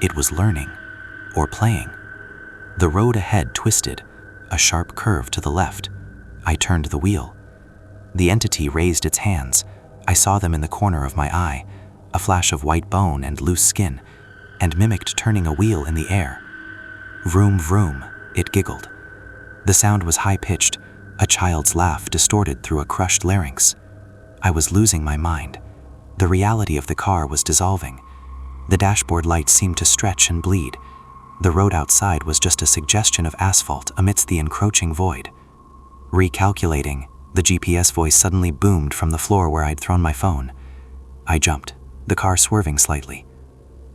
It was learning, or playing. The road ahead twisted, a sharp curve to the left. I turned the wheel. The entity raised its hands. I saw them in the corner of my eye, a flash of white bone and loose skin, and mimicked turning a wheel in the air. "Vroom, vroom," it giggled. The sound was high-pitched, a child's laugh distorted through a crushed larynx. I was losing my mind. The reality of the car was dissolving. The dashboard lights seemed to stretch and bleed. The road outside was just a suggestion of asphalt amidst the encroaching void. Recalculating, the GPS voice suddenly boomed from the floor where I'd thrown my phone. I jumped, the car swerving slightly.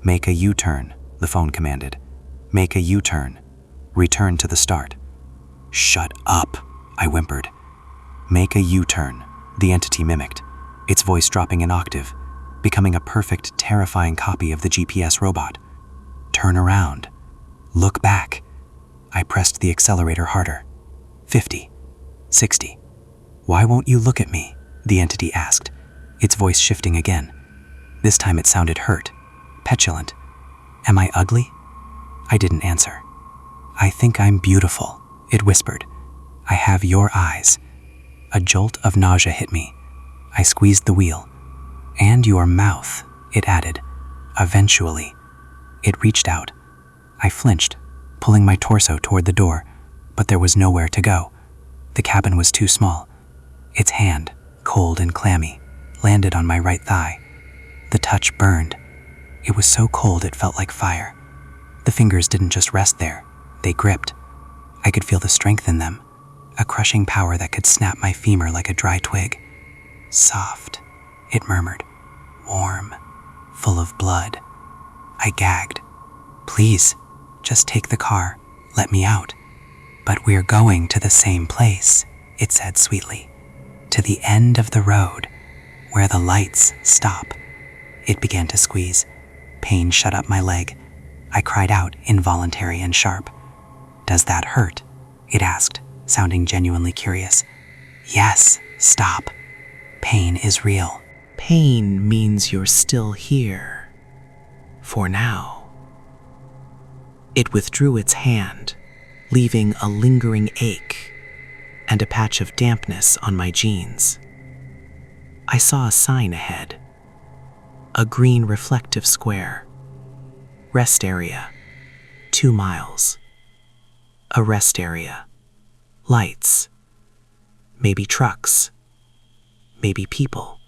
"Make a U-turn," the phone commanded. "Make a U-turn. Return to the start." "Shut up," I whimpered. "Make a U-turn," the entity mimicked, its voice dropping an octave, becoming a perfect, terrifying copy of the GPS robot. "Turn around. Look back." I pressed the accelerator harder. 50. 60. "Why won't you look at me?" the entity asked. its voice shifting again. This time it sounded hurt, petulant. Am I ugly? I didn't answer. I think I'm beautiful, it whispered. I have your eyes. A jolt of nausea hit me. I squeezed the wheel. And your mouth, it added. Eventually. It reached out. I flinched, pulling my torso toward the door, but there was nowhere to go. The cabin was too small. Its hand, cold and clammy, landed on my right thigh. The touch burned. It was so cold it felt like fire. The fingers didn't just rest there, they gripped. I could feel the strength in them, a crushing power that could snap my femur like a dry twig. Soft, it murmured. Warm, full of blood. I gagged. Please, just take the car, let me out. But we're going to the same place, it said sweetly. To the end of the road, where the lights stop. It began to squeeze. Pain shut up my leg. I cried out, involuntary and sharp. Does that hurt? It asked, sounding genuinely curious. Yes, stop. Pain is real. Pain means you're still here. For now. It withdrew its hand, leaving a lingering ache and a patch of dampness on my jeans. I saw a sign ahead. A green reflective square. Rest area. 2 miles. A rest area. Lights. Maybe trucks. Maybe people.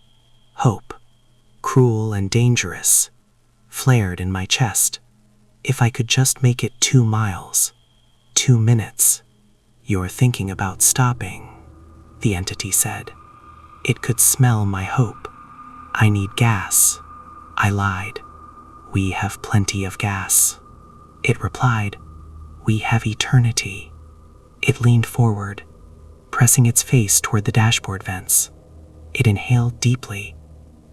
Hope, cruel and dangerous, flared in my chest. If I could just make it 2 miles. 2 minutes. You're thinking about stopping, the entity said. It could smell my hope. I need gas. I lied. We have plenty of gas. It replied, we have eternity. It leaned forward, pressing its face toward the dashboard vents. It inhaled deeply,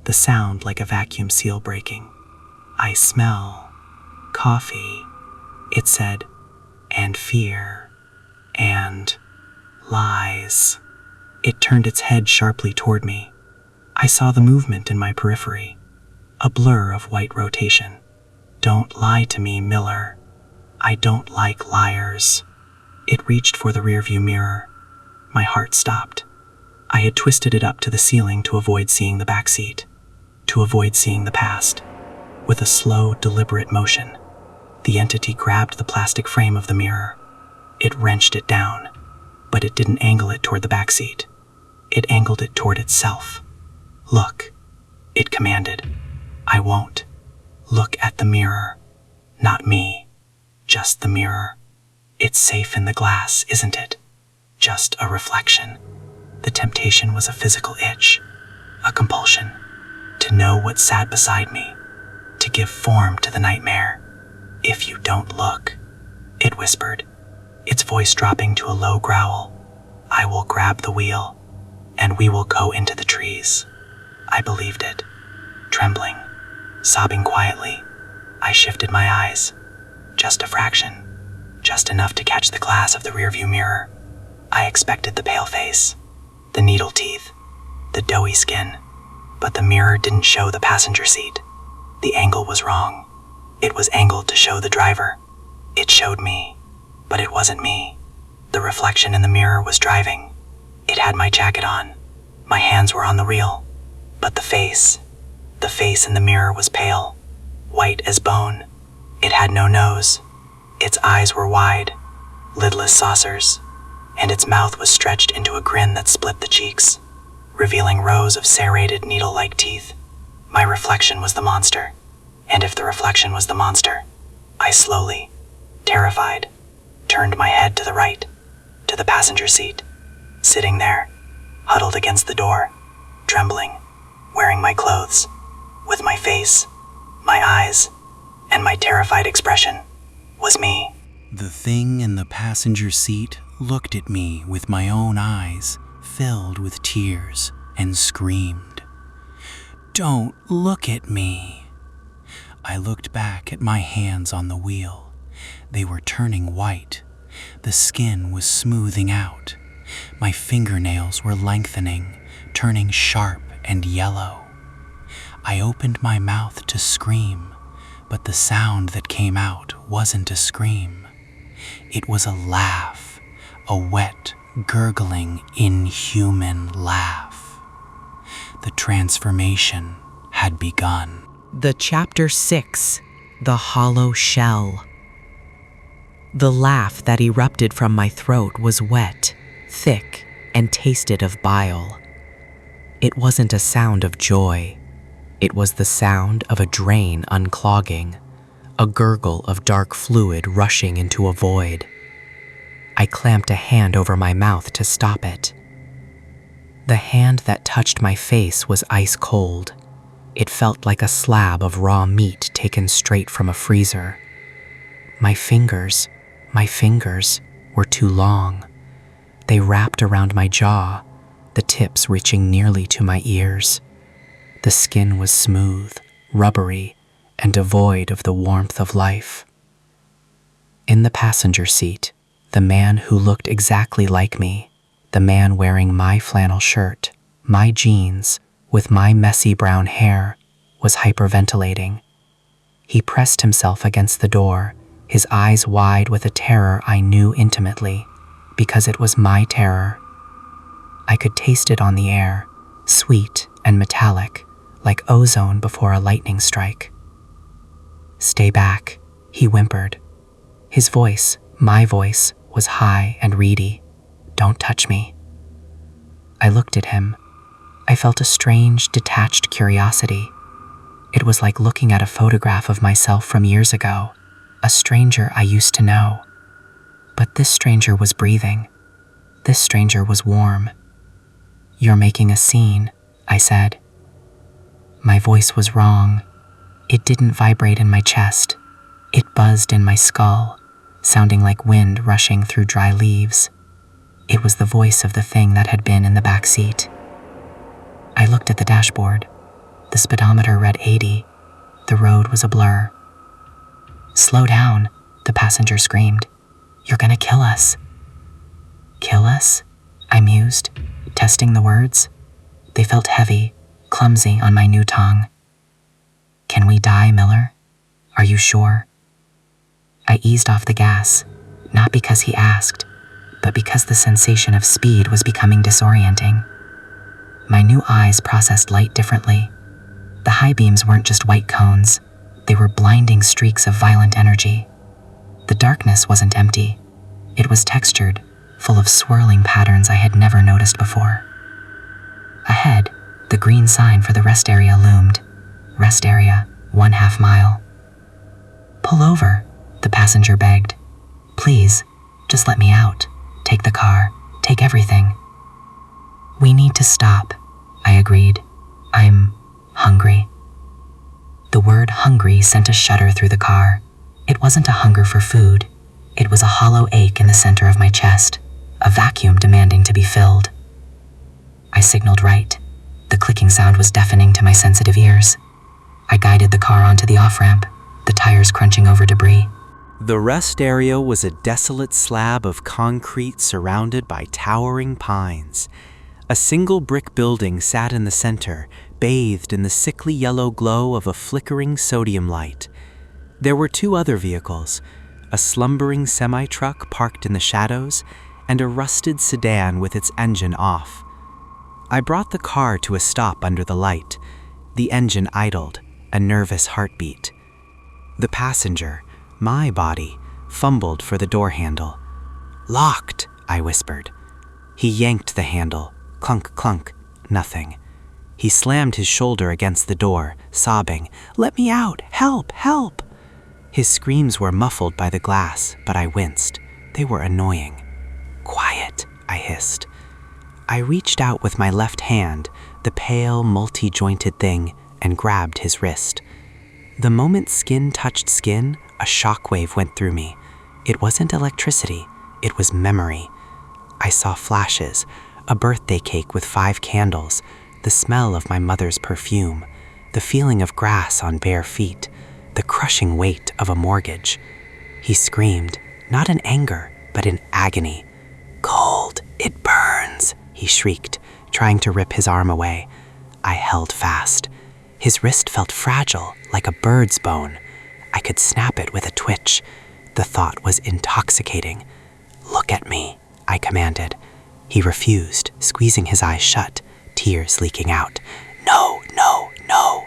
the sound like a vacuum seal breaking. I smell coffee, it said, and fear, and lies. It turned its head sharply toward me. I saw the movement in my periphery, a blur of white rotation. Don't lie to me, Miller. I don't like liars. It reached for the rearview mirror. My heart stopped. I had twisted it up to the ceiling to avoid seeing the back seat, to avoid seeing the past. With a slow, deliberate motion, the entity grabbed the plastic frame of the mirror. It wrenched it down, but it didn't angle it toward the back seat. It angled it toward itself. Look, it commanded. I won't. Look at the mirror. Not me, just the mirror. It's safe in the glass, isn't it? Just a reflection. The temptation was a physical itch, a compulsion, to know what sat beside me, to give form to the nightmare. If you don't look, it whispered, its voice dropping to a low growl, I will grab the wheel, and we will go into the trees. I believed it. Trembling, sobbing quietly, I shifted my eyes. Just a fraction, just enough to catch the glass of the rearview mirror. I expected the pale face, the needle teeth, the doughy skin, but the mirror didn't show the passenger seat. The angle was wrong. It was angled to show the driver. It showed me, but it wasn't me. The reflection in the mirror was driving. It had my jacket on. My hands were on the wheel. But the face in the mirror was pale, white as bone. It had no nose. Its eyes were wide, lidless saucers, and its mouth was stretched into a grin that split the cheeks, revealing rows of serrated needle-like teeth. My reflection was the monster, and if the reflection was the monster, I slowly, terrified, turned my head to the right, to the passenger seat, sitting there, huddled against the door, trembling, wearing my clothes, with my face, my eyes, and my terrified expression, was me. The thing in the passenger seat looked at me with my own eyes filled with tears and screamed, "Don't look at me." I looked back at my hands on the wheel. They were turning white. The skin was smoothing out. My fingernails were lengthening, turning sharp and yellow. I opened my mouth to scream, but the sound that came out wasn't a scream. It was a laugh, a wet, gurgling, inhuman laugh. The transformation had begun. The Chapter 6, The Hollow Shell. The laugh that erupted from my throat was wet, thick, and tasted of bile. It wasn't a sound of joy. It was the sound of a drain unclogging, a gurgle of dark fluid rushing into a void. I clamped a hand over my mouth to stop it. The hand that touched my face was ice cold. It felt like a slab of raw meat taken straight from a freezer. My fingers were too long. They wrapped around my jaw, the tips reaching nearly to my ears. The skin was smooth, rubbery, and devoid of the warmth of life. In the passenger seat, the man who looked exactly like me, the man wearing my flannel shirt, my jeans, with my messy brown hair, was hyperventilating. He pressed himself against the door, his eyes wide with a terror I knew intimately, because it was my terror. I could taste it on the air, sweet and metallic, like ozone before a lightning strike. "Stay back," he whimpered. His voice, my voice, was high and reedy. "Don't touch me." I looked at him. I felt a strange, detached curiosity. It was like looking at a photograph of myself from years ago, a stranger I used to know. But this stranger was breathing. This stranger was warm. "You're making a scene," I said. My voice was wrong. It didn't vibrate in my chest. It buzzed in my skull, sounding like wind rushing through dry leaves. It was the voice of the thing that had been in the back seat. I looked at the dashboard. The speedometer read 80. The road was a blur. "Slow down," the passenger screamed. "You're gonna kill us." "Kill us?" I mused, testing the words. They felt heavy, clumsy on my new tongue. "Can we die, Miller? Are you sure?" I eased off the gas, not because he asked, but because the sensation of speed was becoming disorienting. My new eyes processed light differently. The high beams weren't just white cones. They were blinding streaks of violent energy. The darkness wasn't empty. It was textured, full of swirling patterns I had never noticed before. Ahead, the green sign for the rest area loomed. Rest area, 1/2 mile. "Pull over," the passenger begged. "Please, just let me out. Take the car. Take everything." "We need to stop," I agreed. "I'm hungry." The word hungry sent a shudder through the car. It wasn't a hunger for food. It was a hollow ache in the center of my chest, a vacuum demanding to be filled. I signaled right. The clicking sound was deafening to my sensitive ears. I guided the car onto the off-ramp, the tires crunching over debris. The rest area was a desolate slab of concrete surrounded by towering pines. A single brick building sat in the center, bathed in the sickly yellow glow of a flickering sodium light. There were 2 other vehicles, a slumbering semi-truck parked in the shadows, and a rusted sedan with its engine off. I brought the car to a stop under the light. The engine idled, a nervous heartbeat. The passenger, my body, fumbled for the door handle. "Locked," I whispered. He yanked the handle. Clunk, clunk, nothing. He slammed his shoulder against the door, sobbing, "Let me out! Help! Help!" His screams were muffled by the glass, but I winced. They were annoying. "Quiet," I hissed. I reached out with my left hand, the pale, multi-jointed thing, and grabbed his wrist. The moment skin touched skin, a shockwave went through me. It wasn't electricity, it was memory. I saw flashes, a birthday cake with 5 candles, the smell of my mother's perfume, the feeling of grass on bare feet, the crushing weight of a mortgage. He screamed, not in anger, but in agony. "Cold, it burns," he shrieked, trying to rip his arm away. I held fast. His wrist felt fragile, like a bird's bone. I could snap it with a twitch. The thought was intoxicating. "Look at me," I commanded. He refused, squeezing his eyes shut, tears leaking out. "No, no, no.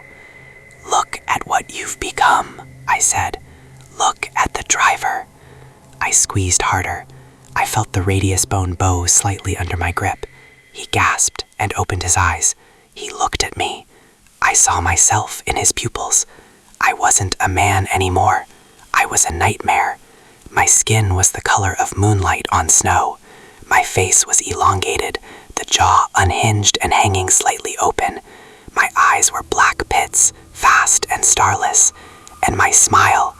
Look at what you've become," I said. "Look at the driver." I squeezed harder. I felt the radius bone bow slightly under my grip. He gasped and opened his eyes. He looked at me. I saw myself in his pupils. I wasn't a man anymore. I was a nightmare. My skin was the color of moonlight on snow. My face was elongated, the jaw unhinged and hanging slightly open. My eyes were black pits, fast and starless. And my smile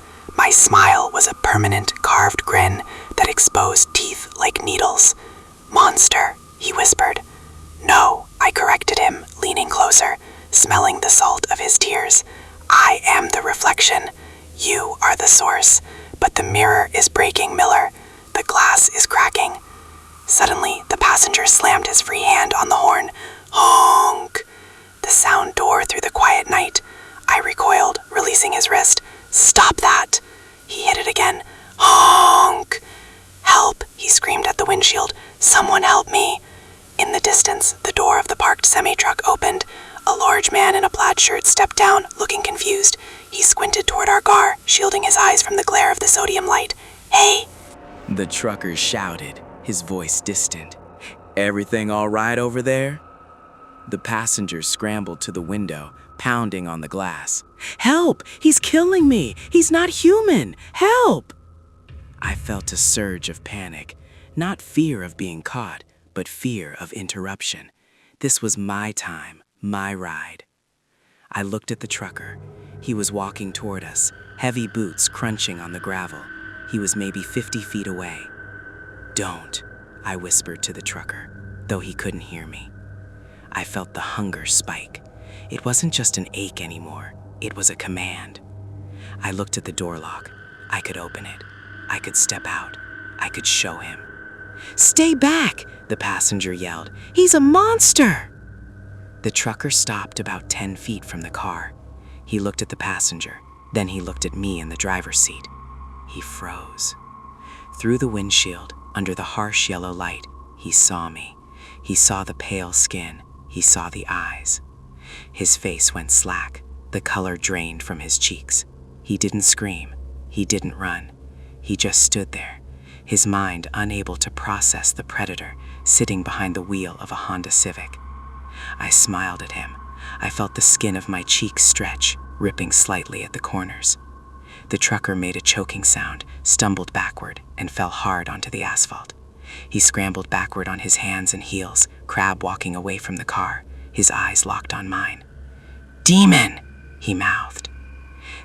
was a permanent carved grin that exposed teeth like needles. "Monster," he whispered. "No," I corrected him, leaning closer, smelling the salt of his tears. "I am the reflection. You are the source. But the mirror is breaking, Miller. The glass is cracking." Suddenly, the passenger slammed his free hand on the horn. Honk! The sound tore through the quiet night. I recoiled, releasing his wrist. "Stop that!" He hit it again. Honk! "Help!" he screamed at the windshield. "Someone help me!" In the distance, the door of the parked semi-truck opened. A large man in a plaid shirt stepped down, looking confused. He squinted toward our car, shielding his eyes from the glare of the sodium light. "Hey!" The trucker shouted, his voice distant. "Everything all right over there?" The passengers scrambled to the window, pounding on the glass. "Help! He's killing me! He's not human! Help!" I felt a surge of panic, not fear of being caught, but fear of interruption. This was my time, my ride. I looked at the trucker. He was walking toward us, heavy boots crunching on the gravel. He was maybe 50 feet away. "Don't," I whispered to the trucker, though he couldn't hear me. I felt the hunger spike. It wasn't just an ache anymore. It was a command. I looked at the door lock. I could open it. I could step out. I could show him. "Stay back!" the passenger yelled. "He's a monster!" The trucker stopped about 10 feet from the car. He looked at the passenger. Then he looked at me in the driver's seat. He froze. Through the windshield, under the harsh yellow light, he saw me. He saw the pale skin. He saw the eyes. His face went slack. The color drained from his cheeks. He didn't scream. He didn't run. He just stood there, his mind unable to process the predator sitting behind the wheel of a Honda Civic. I smiled at him. I felt the skin of my cheeks stretch, ripping slightly at the corners. The trucker made a choking sound, stumbled backward, and fell hard onto the asphalt. He scrambled backward on his hands and heels, crab walking away from the car, his eyes locked on mine. "Demon!" he mouthed.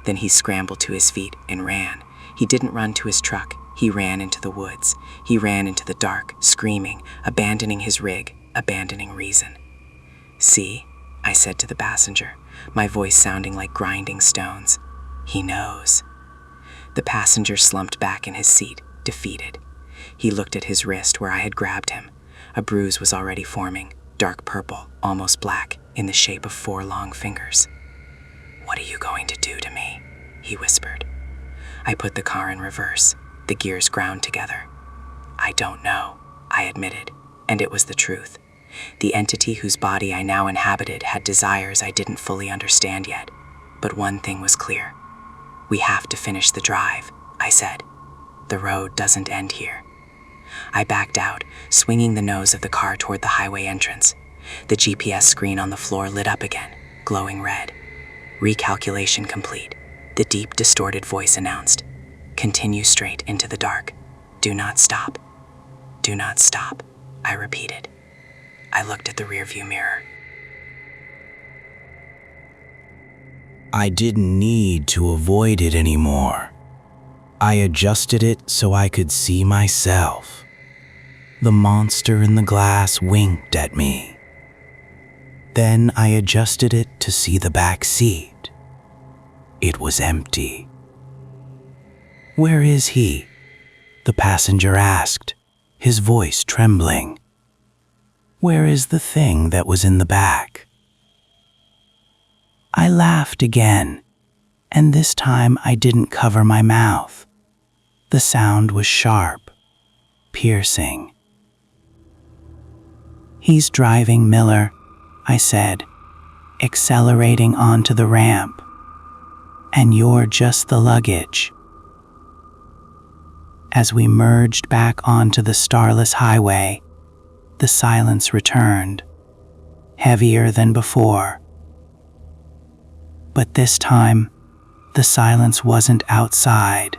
Then he scrambled to his feet and ran. He didn't run to his truck. He ran into the woods. He ran into the dark, screaming, abandoning his rig, abandoning reason. "See," I said to the passenger, my voice sounding like grinding stones. "He knows." The passenger slumped back in his seat, defeated. He looked at his wrist where I had grabbed him. A bruise was already forming, dark purple, almost black, in the shape of 4 long fingers. "What are you going to do to me?" he whispered. I put the car in reverse. The gears ground together. "I don't know," I admitted, and it was the truth. The entity whose body I now inhabited had desires I didn't fully understand yet. But one thing was clear. "We have to finish the drive," I said. "The road doesn't end here." I backed out, swinging the nose of the car toward the highway entrance. The GPS screen on the floor lit up again, glowing red. Recalculation complete. The deep, distorted voice announced, "Continue straight into the dark. Do not stop." "Do not stop," I repeated. I looked at the rearview mirror. I didn't need to avoid it anymore. I adjusted it so I could see myself. The monster in the glass winked at me. Then I adjusted it to see the back seat. It was empty. "Where is he?" the passenger asked, his voice trembling. "Where is the thing that was in the back?" I laughed again, and this time I didn't cover my mouth. The sound was sharp, piercing. "He's driving, Miller," I said, accelerating onto the ramp. "And you're just the luggage." As we merged back onto the starless highway, the silence returned, heavier than before. But this time, the silence wasn't outside.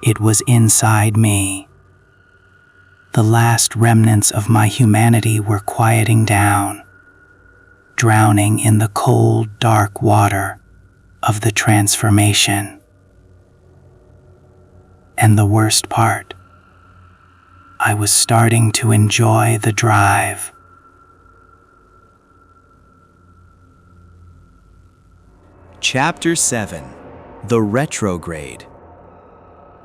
It was inside me. The last remnants of my humanity were quieting down, drowning in the cold, dark water of the transformation. And the worst part, I was starting to enjoy the drive. Chapter 7: The Retrograde.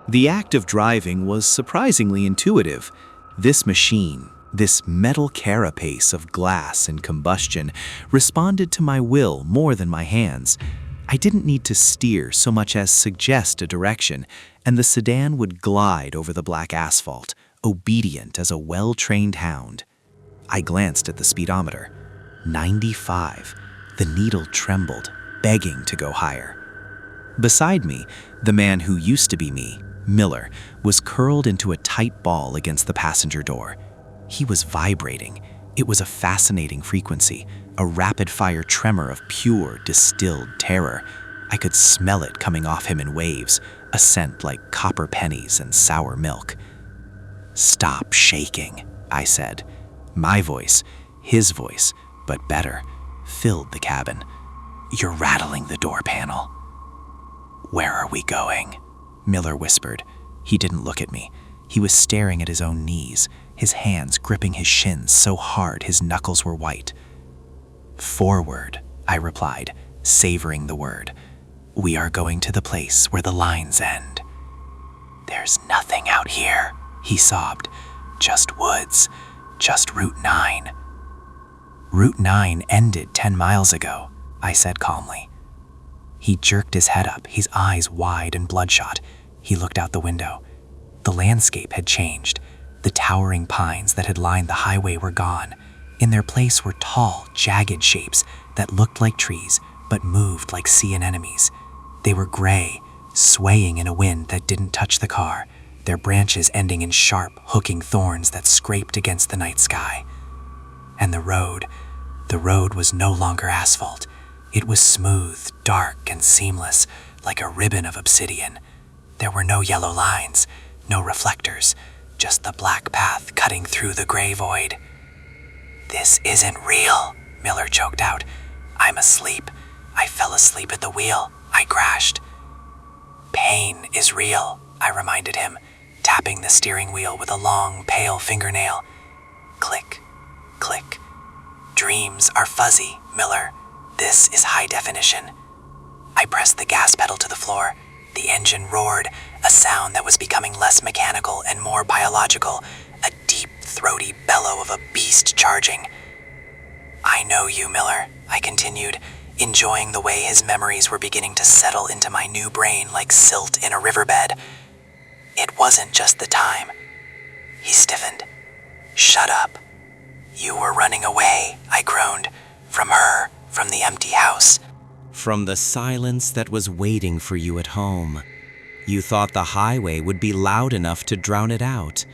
The act of driving was surprisingly intuitive. This machine, this metal carapace of glass and combustion, responded to my will more than my hands. I didn't need to steer so much as suggest a direction, and the sedan would glide over the black asphalt, obedient as a well-trained hound. I glanced at the speedometer. 95. The needle trembled, begging to go higher. Beside me, the man who used to be me, Miller, was curled into a tight ball against the passenger door. He was vibrating. It was a fascinating frequency, a rapid-fire tremor of pure, distilled terror. I could smell it coming off him in waves, a scent like copper pennies and sour milk. "Stop shaking," I said. My voice, his voice, but better, filled the cabin. "You're rattling the door panel." "Where are we going?" Miller whispered. He didn't look at me. He was staring at his own knees, his hands gripping his shins so hard his knuckles were white. "Forward," I replied, savoring the word. "We are going to the place where the lines end." "There's nothing out here," he sobbed. "Just woods, just Route 9. "Route 9 ended 10 miles ago," I said calmly. He jerked his head up, his eyes wide and bloodshot. He looked out the window. The landscape had changed. The towering pines that had lined the highway were gone. In their place were tall, jagged shapes that looked like trees but moved like sea anemones. They were gray, swaying in a wind that didn't touch the car, their branches ending in sharp, hooking thorns that scraped against the night sky. And the road was no longer asphalt. It was smooth, dark, and seamless, like a ribbon of obsidian. There were no yellow lines, no reflectors, just the black path cutting through the gray void. "This isn't real," Miller choked out. "I'm asleep. I fell asleep at the wheel. I crashed." "Pain is real," I reminded him, tapping the steering wheel with a long, pale fingernail. Click, click. "Dreams are fuzzy, Miller. This is high definition." I pressed the gas pedal to the floor. The engine roared, a sound that was becoming less mechanical and more biological, a deep, throaty bellow of a beast charging. "I know you, Miller," I continued, enjoying the way his memories were beginning to settle into my new brain like silt in a riverbed. "It wasn't just the time." He stiffened. "Shut up." "You were running away," I groaned. "From her, from the empty house." From the silence that was waiting for you at home. You thought the highway would be loud enough to drown it out.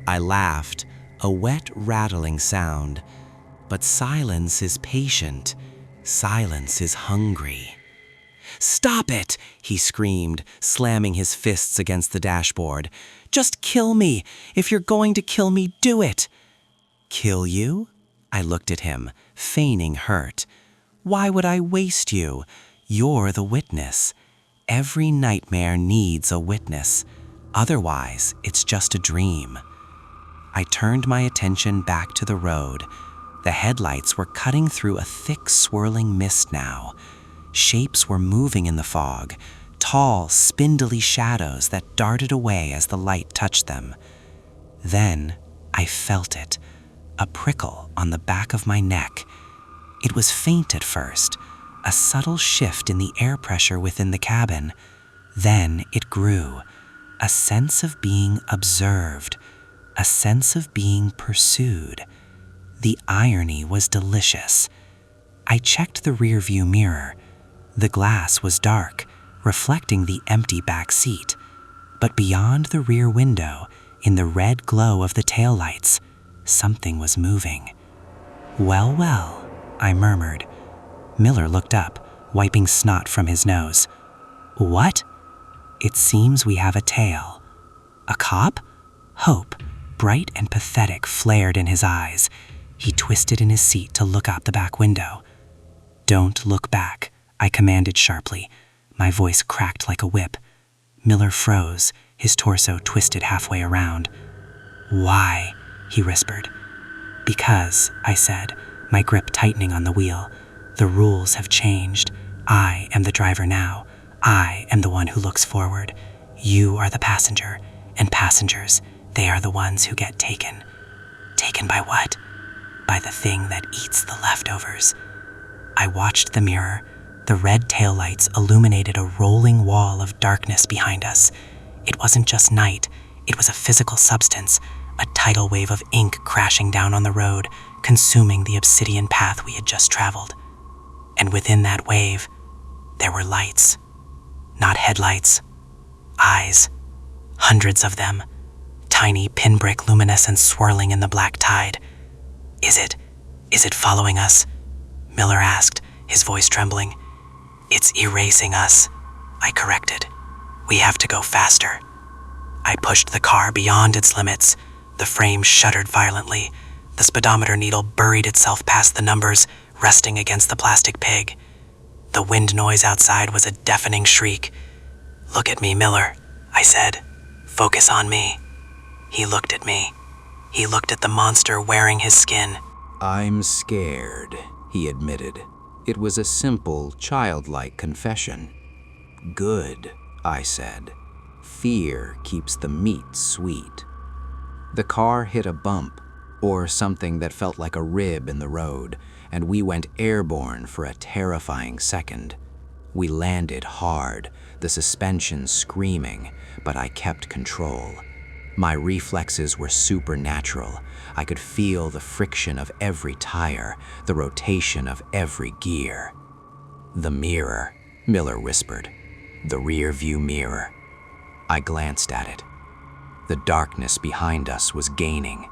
I laughed, a wet, rattling sound. But silence is patient. Silence is hungry. "Stop it!" he screamed, slamming his fists against the dashboard. "Just kill me! If you're going to kill me, do it!" "Kill you?" I looked at him, feigning hurt. "Why would I waste you? You're the witness. Every nightmare needs a witness. Otherwise, it's just a dream." I turned my attention back to the road. The headlights were cutting through a thick, swirling mist now. Shapes were moving in the fog, tall, spindly shadows that darted away as the light touched them. Then I felt it, a prickle on the back of my neck. It was faint at first, a subtle shift in the air pressure within the cabin. Then it grew, a sense of being observed, a sense of being pursued. The irony was delicious. I checked the rearview mirror. The glass was dark, reflecting the empty back seat. But beyond the rear window, in the red glow of the taillights, something was moving. "Well, well," I murmured. Miller looked up, wiping snot from his nose. "What?" "It seems we have a tail." "A cop?" Hope, bright and pathetic, flared in his eyes. He twisted in his seat to look out the back window. "Don't look back," I commanded sharply. My voice cracked like a whip. Miller froze, his torso twisted halfway around. "Why?" he whispered. "Because," I said, my grip tightening on the wheel. "The rules have changed. I am the driver now. I am the one who looks forward. You are the passenger, and passengers, they are the ones who get taken." "Taken by what?" "By the thing that eats the leftovers." I watched the mirror. The red taillights illuminated a rolling wall of darkness behind us. It wasn't just night, it was a physical substance, a tidal wave of ink crashing down on the road, consuming the obsidian path we had just traveled. And within that wave, there were lights. Not headlights. Eyes. Hundreds of them. Tiny pinprick luminescence swirling in the black tide. Is it following us?" Miller asked, his voice trembling. "It's erasing us," I corrected. "We have to go faster." I pushed the car beyond its limits. The frame shuddered violently. The speedometer needle buried itself past the numbers, resting against the plastic pig. The wind noise outside was a deafening shriek. "Look at me, Miller," I said. "Focus on me." He looked at me. He looked at the monster wearing his skin. "I'm scared," he admitted. It was a simple, childlike confession. "Good," I said. "Fear keeps the meat sweet." The car hit a bump, or something that felt like a rib in the road, and we went airborne for a terrifying second. We landed hard, the suspension screaming, but I kept control. My reflexes were supernatural. I could feel the friction of every tire, the rotation of every gear. "The mirror," Miller whispered. "The rear view mirror." I glanced at it. The darkness behind us was gaining.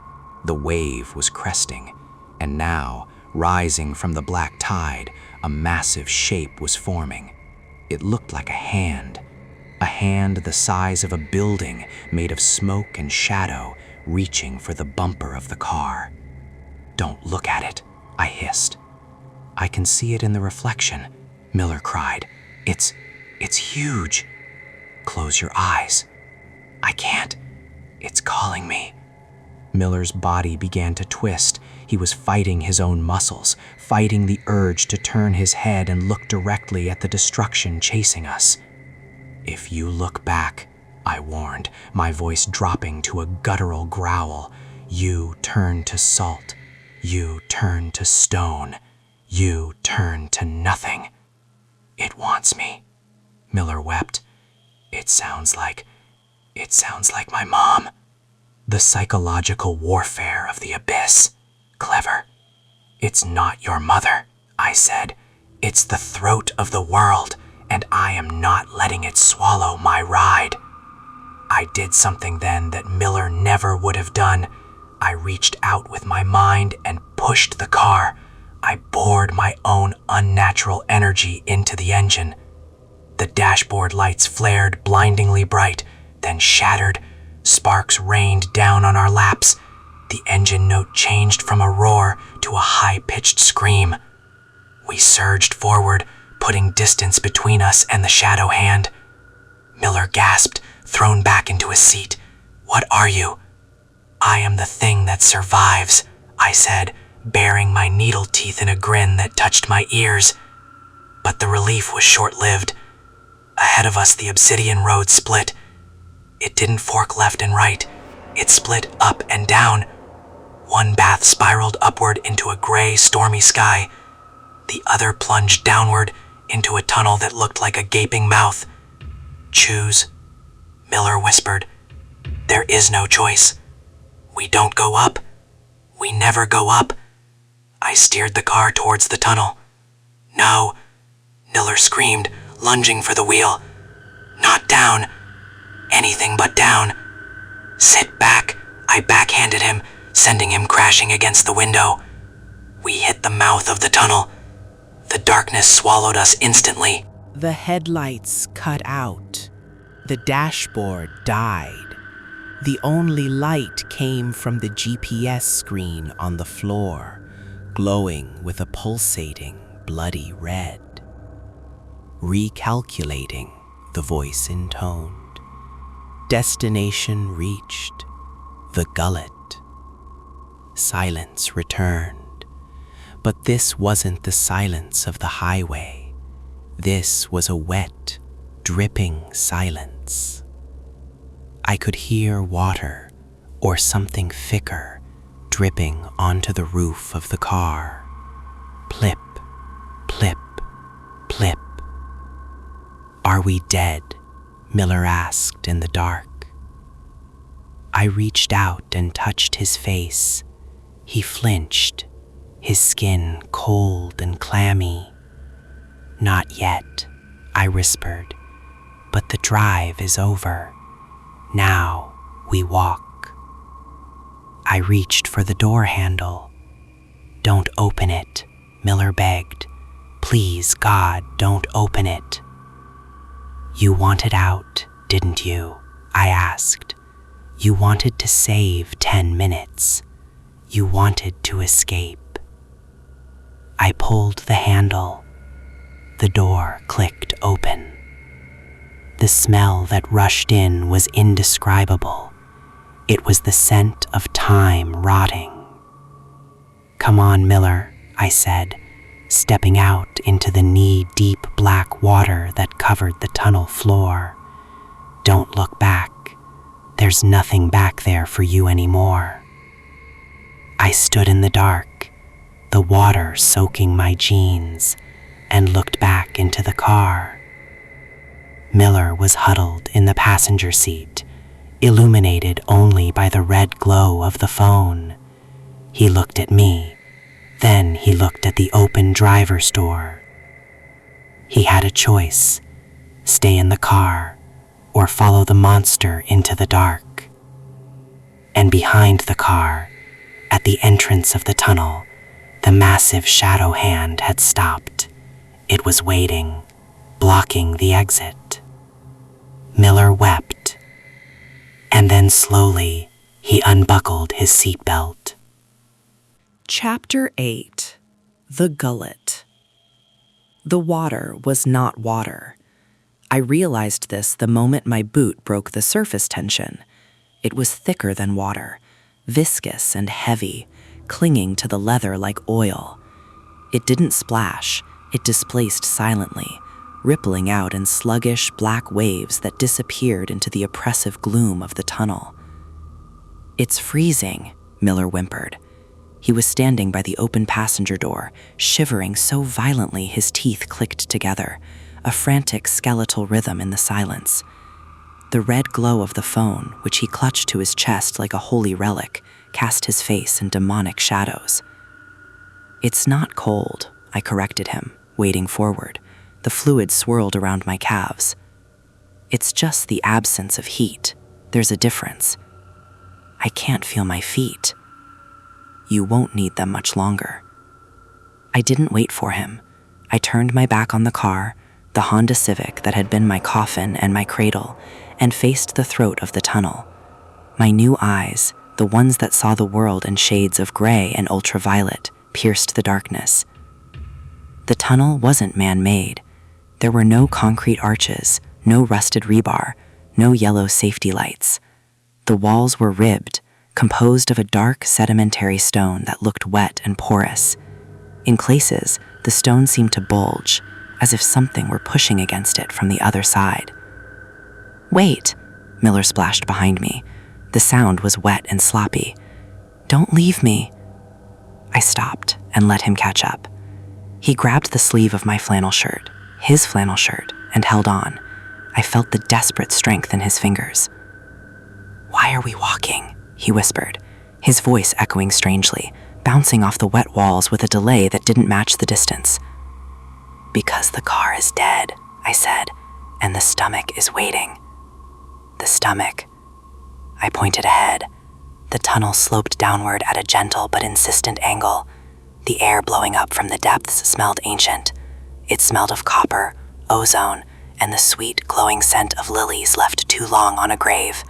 The wave was cresting, and now, rising from the black tide, a massive shape was forming. It looked like a hand the size of a building made of smoke and shadow, reaching for the bumper of the car. "Don't look at it," I hissed. "I can see it in the reflection," Miller cried. It's huge." "Close your eyes." "I can't. It's calling me." Miller's body began to twist. He was fighting his own muscles, fighting the urge to turn his head and look directly at the destruction chasing us. "If you look back," I warned, my voice dropping to a guttural growl, "you turn to salt. You turn to stone. You turn to nothing." "It wants me," Miller wept. It sounds like my mom." The psychological warfare of the abyss. Clever. "It's not your mother," I said. "It's the throat of the world, and I am not letting it swallow my ride." I did something then that Miller never would have done. I reached out with my mind and pushed the car. I poured my own unnatural energy into the engine. The dashboard lights flared blindingly bright, then shattered. Sparks rained down on our laps. The engine note changed from a roar to a high-pitched scream. We surged forward, putting distance between us and the shadow hand. Miller gasped, thrown back into his seat. "What are you?" "I am the thing that survives," I said, baring my needle teeth in a grin that touched my ears. But the relief was short-lived. Ahead of us, the obsidian road split. It didn't fork left and right. It split up and down. One path spiraled upward into a gray, stormy sky. The other plunged downward into a tunnel that looked like a gaping mouth. "Choose," Miller whispered. "There is no choice. We don't go up. We never go up." I steered the car towards the tunnel. "No," Miller screamed, lunging for the wheel. "Not down. Anything but down." "Sit back," I backhanded him, sending him crashing against the window. We hit the mouth of the tunnel. The darkness swallowed us instantly. The headlights cut out. The dashboard died. The only light came from the GPS screen on the floor, glowing with a pulsating, bloody red. Recalculating, the voice intoned. Destination reached. The gullet. Silence returned. But this wasn't the silence of the highway. This was a wet, dripping silence. I could hear water, or something thicker, dripping onto the roof of the car. Plip, plip, plip. "Are we dead?" Miller asked in the dark. I reached out and touched his face. He flinched, his skin cold and clammy. "Not yet," I whispered, "but the drive is over. Now we walk." I reached for the door handle. "Don't open it," Miller begged. "Please, God, don't open it." "You wanted out, didn't you?" I asked. "You wanted to save 10 minutes. You wanted to escape." I pulled the handle. The door clicked open. The smell that rushed in was indescribable. It was the scent of time rotting. "Come on, Miller," I said, stepping out into the knee-deep black water that covered the tunnel floor. "Don't look back. There's nothing back there for you anymore." I stood in the dark, the water soaking my jeans, and looked back into the car. Miller was huddled in the passenger seat, illuminated only by the red glow of the phone. He looked at me, then he looked at the open driver's door. He had a choice: stay in the car or follow the monster into the dark. And behind the car, at the entrance of the tunnel, the massive shadow hand had stopped. It was waiting, blocking the exit. Miller wept, and then slowly he unbuckled his seatbelt. Chapter 8. The Gullet. The water was not water. I realized this the moment my boot broke the surface tension. It was thicker than water, viscous and heavy, clinging to the leather like oil. It didn't splash, it displaced silently, rippling out in sluggish black waves that disappeared into the oppressive gloom of the tunnel. "It's freezing," Miller whimpered. He was standing by the open passenger door, shivering so violently his teeth clicked together, a frantic skeletal rhythm in the silence. The red glow of the phone, which he clutched to his chest like a holy relic, cast his face in demonic shadows. "It's not cold," I corrected him, wading forward. The fluid swirled around my calves. "It's just the absence of heat. There's a difference. I can't feel my feet." "You won't need them much longer." I didn't wait for him. I turned my back on the car, the Honda Civic that had been my coffin and my cradle, and faced the throat of the tunnel. My new eyes, the ones that saw the world in shades of gray and ultraviolet, pierced the darkness. The tunnel wasn't man-made. There were no concrete arches, no rusted rebar, no yellow safety lights. The walls were ribbed, composed of a dark sedimentary stone that looked wet and porous. In places, the stone seemed to bulge, as if something were pushing against it from the other side. "Wait," Miller splashed behind me. The sound was wet and sloppy. "Don't leave me." I stopped and let him catch up. He grabbed the sleeve of my flannel shirt, his flannel shirt, and held on. I felt the desperate strength in his fingers. "Why are we walking?" he whispered, his voice echoing strangely, bouncing off the wet walls with a delay that didn't match the distance. "Because the car is dead," I said, "and the stomach is waiting." The stomach. I pointed ahead. The tunnel sloped downward at a gentle but insistent angle. The air blowing up from the depths smelled ancient. It smelled of copper, ozone, and the sweet, glowing scent of lilies left too long on a grave.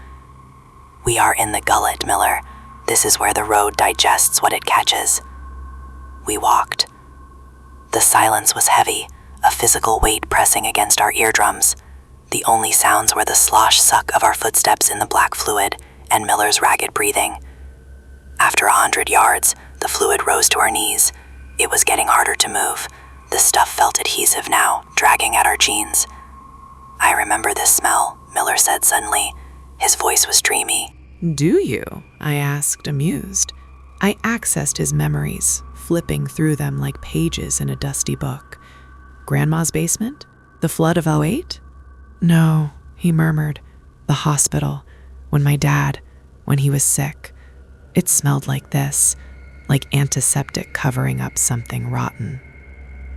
"We are in the gullet, Miller. This is where the road digests what it catches." We walked. The silence was heavy, a physical weight pressing against our eardrums. The only sounds were the slosh-suck of our footsteps in the black fluid and Miller's ragged breathing. After 100 yards, the fluid rose to our knees. It was getting harder to move. The stuff felt adhesive now, dragging at our jeans. "I remember this smell," Miller said suddenly. His voice was dreamy. "Do you?" I asked, amused. I accessed his memories, flipping through them like pages in a dusty book. Grandma's basement? The flood of '08? "No," he murmured. "The hospital. When he was sick. It smelled like this, like antiseptic covering up something rotten."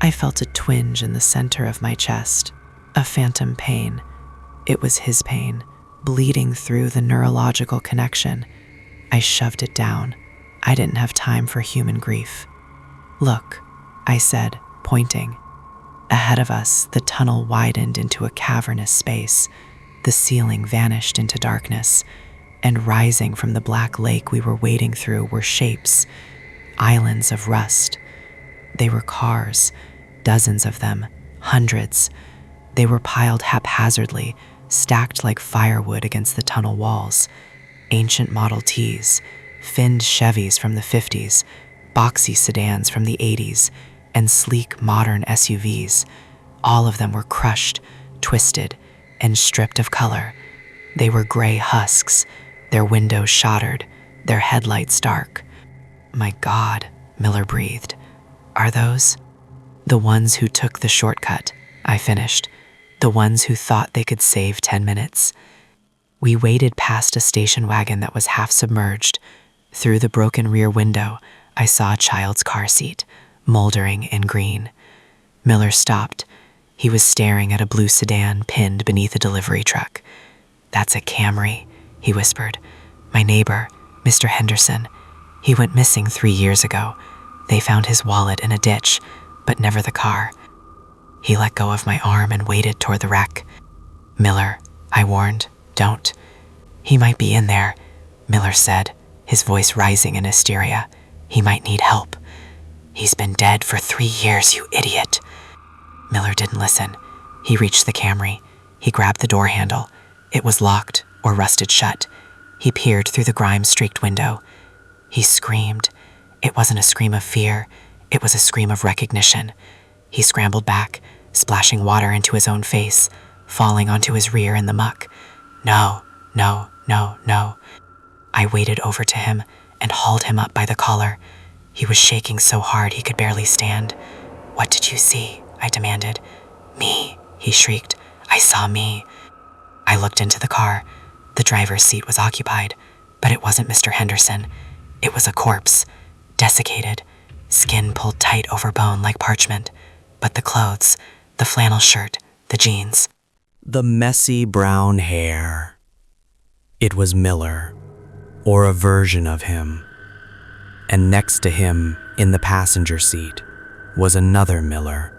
I felt a twinge in the center of my chest, a phantom pain. It was his pain, bleeding through the neurological connection. I shoved it down. I didn't have time for human grief. "Look," I said, pointing. Ahead of us, the tunnel widened into a cavernous space. The ceiling vanished into darkness, and rising from the black lake we were wading through were shapes, islands of rust. They were cars, dozens of them, hundreds. They were piled haphazardly, stacked like firewood against the tunnel walls. Ancient Model Ts, finned Chevys from the 50s, boxy sedans from the 80s, and sleek modern SUVs. All of them were crushed, twisted, and stripped of color. They were gray husks, their windows shattered, their headlights dark. "My God," Miller breathed. "Are those?" "The ones who took the shortcut," I finished. "The ones who thought they could save 10 minutes. We waded past a station wagon that was half submerged. Through the broken rear window, I saw a child's car seat, moldering in green. Miller stopped. He was staring at a blue sedan pinned beneath a delivery truck. "That's a Camry," he whispered. "My neighbor, Mr. Henderson. He went missing 3 years ago. They found his wallet in a ditch, but never the car." He let go of my arm and waded toward the wreck. "Miller," I warned, "don't." "He might be in there," Miller said, his voice rising in hysteria. "He might need help." "He's been dead for 3 years, you idiot." Miller didn't listen. He reached the Camry. He grabbed the door handle. It was locked or rusted shut. He peered through the grime-streaked window. He screamed. It wasn't a scream of fear. It was a scream of recognition. He scrambled back, splashing water into his own face, falling onto his rear in the muck. "No, no, no, no." I waded over to him and hauled him up by the collar. He was shaking so hard he could barely stand. "What did you see?" I demanded. "Me," he shrieked. "I saw me." I looked into the car. The driver's seat was occupied, but it wasn't Mr. Henderson. It was a corpse, desiccated, skin pulled tight over bone like parchment. But the clothes, the flannel shirt, the jeans. The messy brown hair. It was Miller, or a version of him. And next to him, in the passenger seat, was another Miller.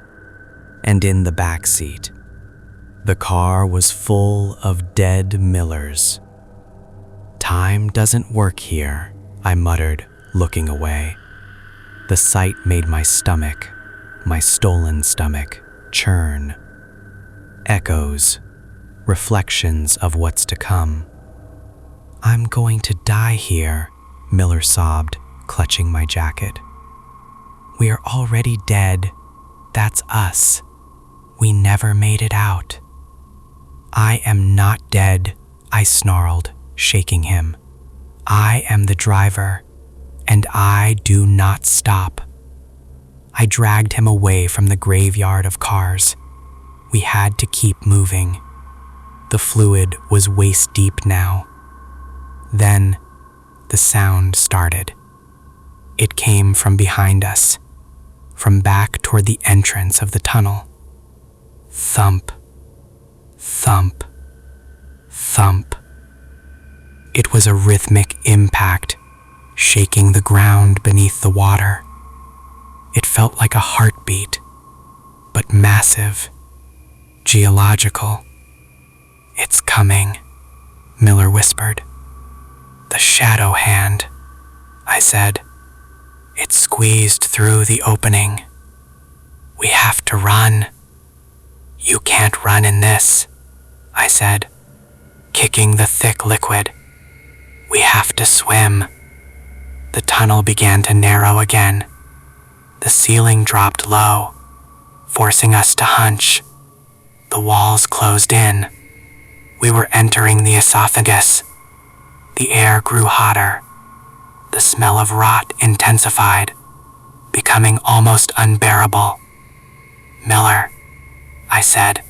And in the back seat, the car was full of dead Millers. "Time doesn't work here," I muttered, looking away. The sight made my stomach, my stolen stomach, churn. Echoes, reflections of what's to come. "I'm going to die here," Miller sobbed, clutching my jacket. "We are already dead. That's us. We never made it out." "I am not dead," I snarled, shaking him. "I am the driver, and I do not stop." I dragged him away from the graveyard of cars. We had to keep moving. The fluid was waist deep now. Then, the sound started. It came from behind us, from back toward the entrance of the tunnel. Thump, thump, thump. It was a rhythmic impact, shaking the ground beneath the water. It felt like a heartbeat, but massive, geological. "It's coming," Miller whispered. "The shadow hand," I said. It squeezed through the opening. "We have to run." "You can't run in this," I said, kicking the thick liquid. "We have to swim." The tunnel began to narrow again. The ceiling dropped low, forcing us to hunch. The walls closed in. We were entering the esophagus. The air grew hotter. The smell of rot intensified, becoming almost unbearable. "Miller," I said,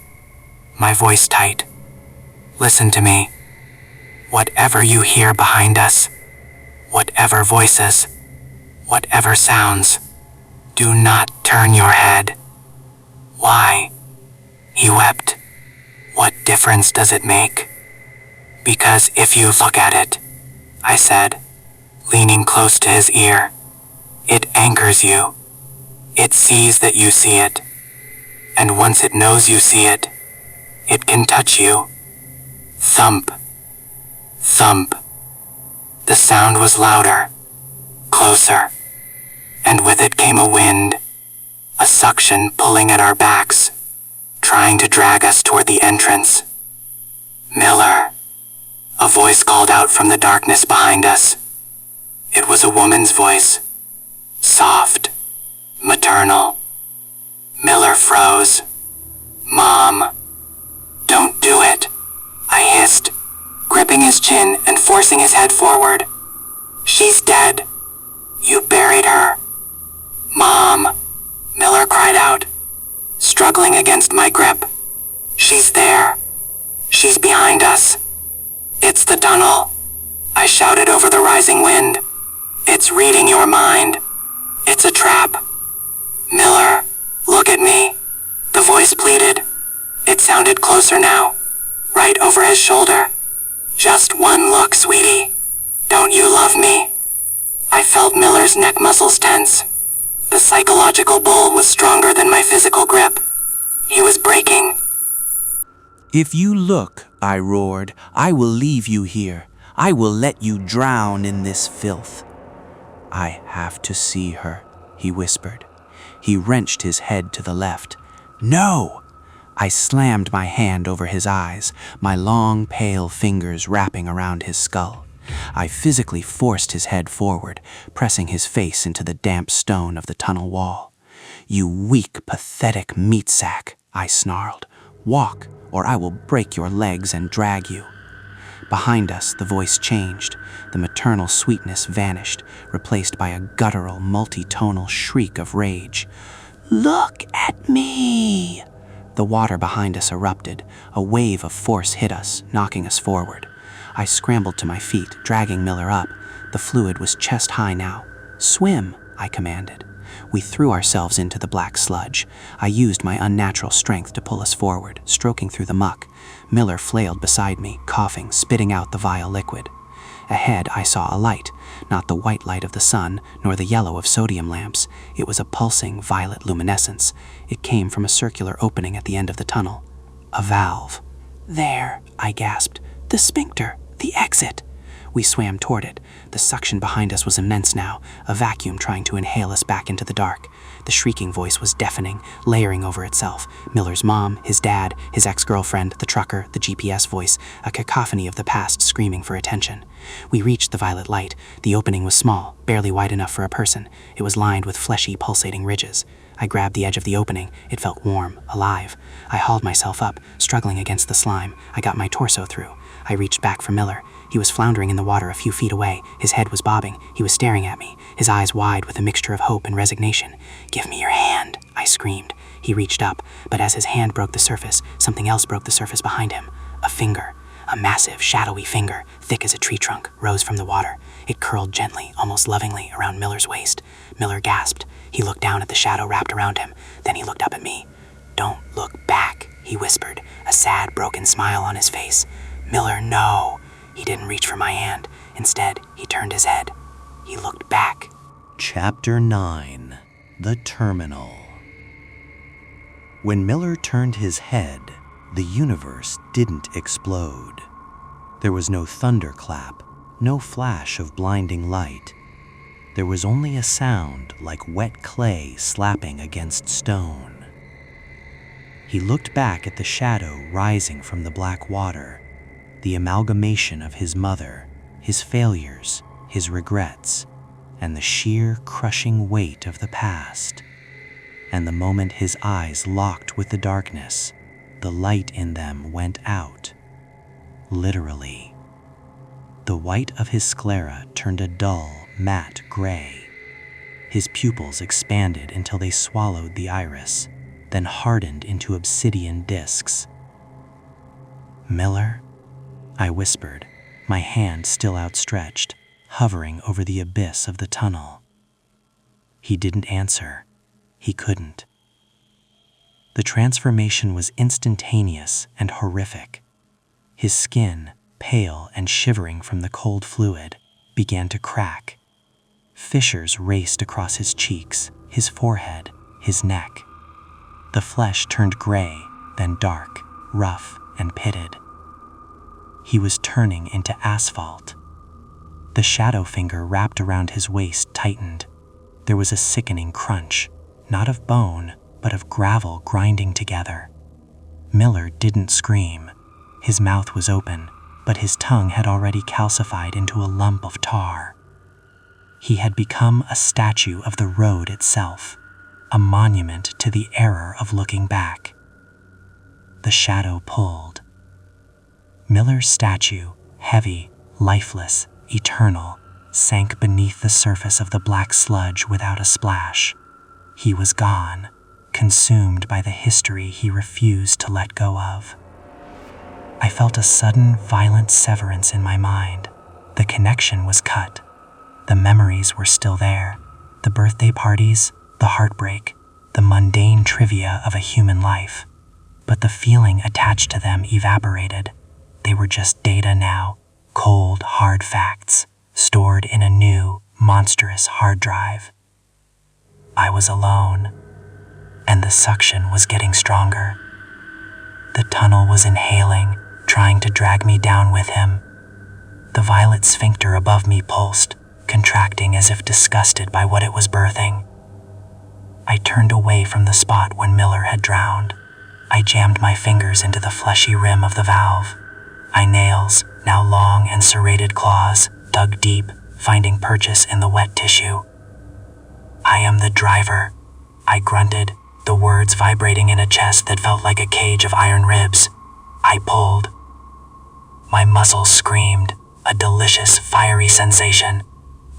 my voice tight. "Listen to me. Whatever you hear behind us, whatever voices, whatever sounds, do not turn your head." "Why?" He wept. "What difference does it make?" "Because if you look at it," I said, leaning close to his ear, "it anchors you. It sees that you see it. And once it knows you see it, it can touch you." Thump, thump. The sound was louder, closer, and with it came a wind, a suction pulling at our backs, trying to drag us toward the entrance. "Miller," a voice called out from the darkness behind us. It was a woman's voice, soft, maternal. Miller froze. "Mom, don't do it," I hissed, gripping his chin and forcing his head forward. "She's dead. You buried her." "Mom," Miller cried out, struggling against my grip. "She's there. She's behind us. It's the tunnel," I shouted over the rising wind. "It's reading your mind. It's a trap." "Miller, look at me," the voice pleaded. It sounded closer now, right over his shoulder. "Just one look, sweetie. Don't you love me?" I felt Miller's neck muscles tense. The psychological pull was stronger than my physical grip. He was breaking. "If you look," I roared, "I will leave you here. I will let you drown in this filth." "I have to see her," he whispered. He wrenched his head to the left. "No!" I slammed my hand over his eyes, my long, pale fingers wrapping around his skull. I physically forced his head forward, pressing his face into the damp stone of the tunnel wall. "You weak, pathetic meat sack," I snarled. "Walk, or I will break your legs and drag you." Behind us, the voice changed. The maternal sweetness vanished, replaced by a guttural, multi-tonal shriek of rage. "Look at me!" The water behind us erupted. A wave of force hit us, knocking us forward. I scrambled to my feet, dragging Miller up. The fluid was chest high now. "Swim," I commanded. We threw ourselves into the black sludge. I used my unnatural strength to pull us forward, stroking through the muck. Miller flailed beside me, coughing, spitting out the vile liquid. Ahead, I saw a light, not the white light of the sun, nor the yellow of sodium lamps. It was a pulsing, violet luminescence. It came from a circular opening at the end of the tunnel. A valve. "There," I gasped. "The sphincter, the exit." We swam toward it. The suction behind us was immense now, a vacuum trying to inhale us back into the dark. The shrieking voice was deafening, layering over itself. Miller's mom, his dad, his ex-girlfriend, the trucker, the GPS voice, a cacophony of the past screaming for attention. We reached the violet light. The opening was small, barely wide enough for a person. It was lined with fleshy, pulsating ridges. I grabbed the edge of the opening. It felt warm, alive. I hauled myself up, struggling against the slime. I got my torso through. I reached back for Miller. He was floundering in the water a few feet away. His head was bobbing. He was staring at me, his eyes wide with a mixture of hope and resignation. "Give me your hand," I screamed. He reached up, but as his hand broke the surface, something else broke the surface behind him. A finger. A massive, shadowy finger, thick as a tree trunk, rose from the water. It curled gently, almost lovingly, around Miller's waist. Miller gasped. He looked down at the shadow wrapped around him. Then he looked up at me. "Don't look back," he whispered, a sad, broken smile on his face. "Miller, no." He didn't reach for my hand. Instead, he turned his head. He looked back. Chapter 9: The Terminal. When Miller turned his head, the universe didn't explode. There was no thunderclap, no flash of blinding light. There was only a sound like wet clay slapping against stone. He looked back at the shadow rising from the black water, the amalgamation of his mother, his failures, his regrets, and the sheer crushing weight of the past. And the moment his eyes locked with the darkness, the light in them went out. Literally. The white of his sclera turned a dull, matte gray. His pupils expanded until they swallowed the iris, then hardened into obsidian discs. "Miller?" I whispered, my hand still outstretched, hovering over the abyss of the tunnel. He didn't answer. He couldn't. The transformation was instantaneous and horrific. His skin, pale and shivering from the cold fluid, began to crack. Fissures raced across his cheeks, his forehead, his neck. The flesh turned gray, then dark, rough, and pitted. He was turning into asphalt. The shadow finger wrapped around his waist tightened. There was a sickening crunch, not of bone, but of gravel grinding together. Miller didn't scream. His mouth was open, but his tongue had already calcified into a lump of tar. He had become a statue of the road itself, a monument to the error of looking back. The shadow pulled. Miller's statue, heavy, lifeless, eternal, sank beneath the surface of the black sludge without a splash. He was gone, consumed by the history he refused to let go of. I felt a sudden, violent severance in my mind. The connection was cut. The memories were still there. The birthday parties, the heartbreak, the mundane trivia of a human life. But the feeling attached to them evaporated. They were just data now, cold, hard facts, stored in a new, monstrous hard drive. I was alone, and the suction was getting stronger. The tunnel was inhaling, trying to drag me down with him. The violet sphincter above me pulsed, contracting as if disgusted by what it was birthing. I turned away from the spot when Miller had drowned. I jammed my fingers into the fleshy rim of the valve. My nails, now long and serrated claws, dug deep, finding purchase in the wet tissue. "I am the driver," I grunted, the words vibrating in a chest that felt like a cage of iron ribs. I pulled. My muscles screamed, a delicious, fiery sensation.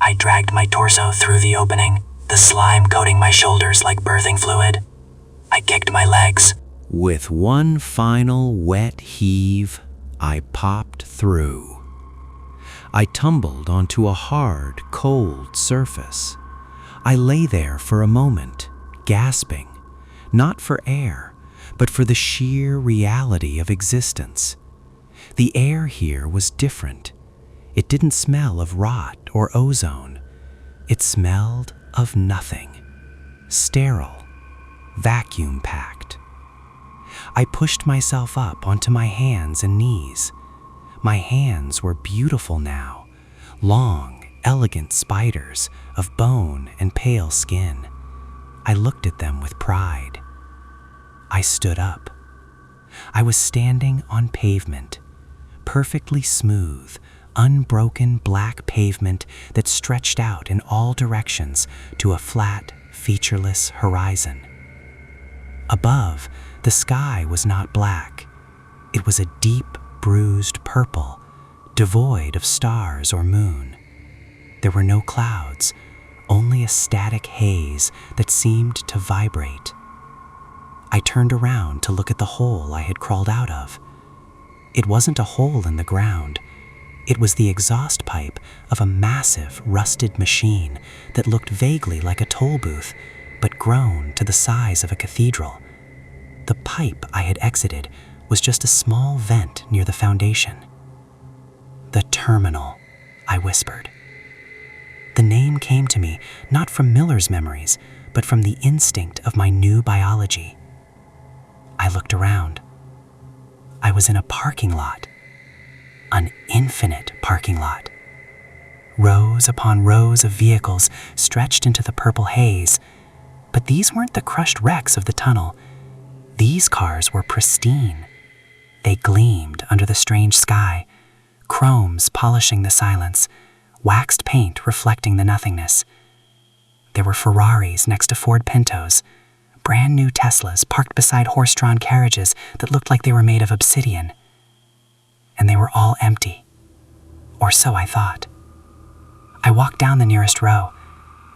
I dragged my torso through the opening, the slime coating my shoulders like birthing fluid. I kicked my legs. With one final wet heave, I popped through. I tumbled onto a hard, cold surface. I lay there for a moment, gasping, not for air, but for the sheer reality of existence. The air here was different. It didn't smell of rot or ozone. It smelled of nothing. Sterile, vacuum-packed. I pushed myself up onto my hands and knees. My hands were beautiful now, long, elegant spiders of bone and pale skin. I looked at them with pride. I stood up. I was standing on pavement, perfectly smooth, unbroken black pavement that stretched out in all directions to a flat, featureless horizon. Above, the sky was not black. It was a deep, bruised purple, devoid of stars or moon. There were no clouds, only a static haze that seemed to vibrate, I turned around to look at the hole I had crawled out of. It wasn't a hole in the ground. It was the exhaust pipe of a massive, rusted machine that looked vaguely like a toll booth, but grown to the size of a cathedral. The pipe I had exited was just a small vent near the foundation. "The terminal," I whispered. The name came to me not from Miller's memories, but from the instinct of my new biology. I looked around. I was in a parking lot. An infinite parking lot. Rows upon rows of vehicles stretched into the purple haze, but these weren't the crushed wrecks of the tunnel. These cars were pristine. They gleamed under the strange sky, chromes polishing the silence, waxed paint reflecting the nothingness. There were Ferraris next to Ford Pintos, brand new Teslas parked beside horse-drawn carriages that looked like they were made of obsidian. And they were all empty. Or so I thought. I walked down the nearest row.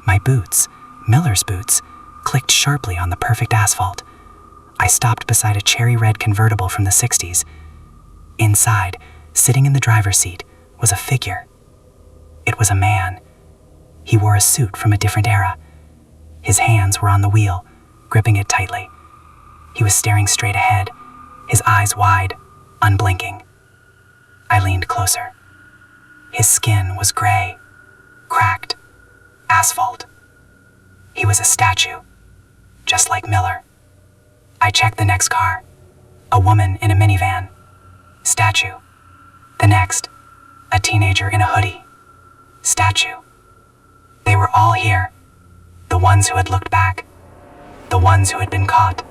My boots, Miller's boots, clicked sharply on the perfect asphalt. I stopped beside a cherry-red convertible from the 60s. Inside, sitting in the driver's seat, was a figure. It was a man. He wore a suit from a different era. His hands were on the wheel, gripping it tightly. He was staring straight ahead, his eyes wide, unblinking. I leaned closer. His skin was gray, cracked, asphalt. He was a statue, just like Miller. I checked the next car. A woman in a minivan. Statue. The next, a teenager in a hoodie. Statue. They were all here. The ones who had looked back. The ones who had been caught.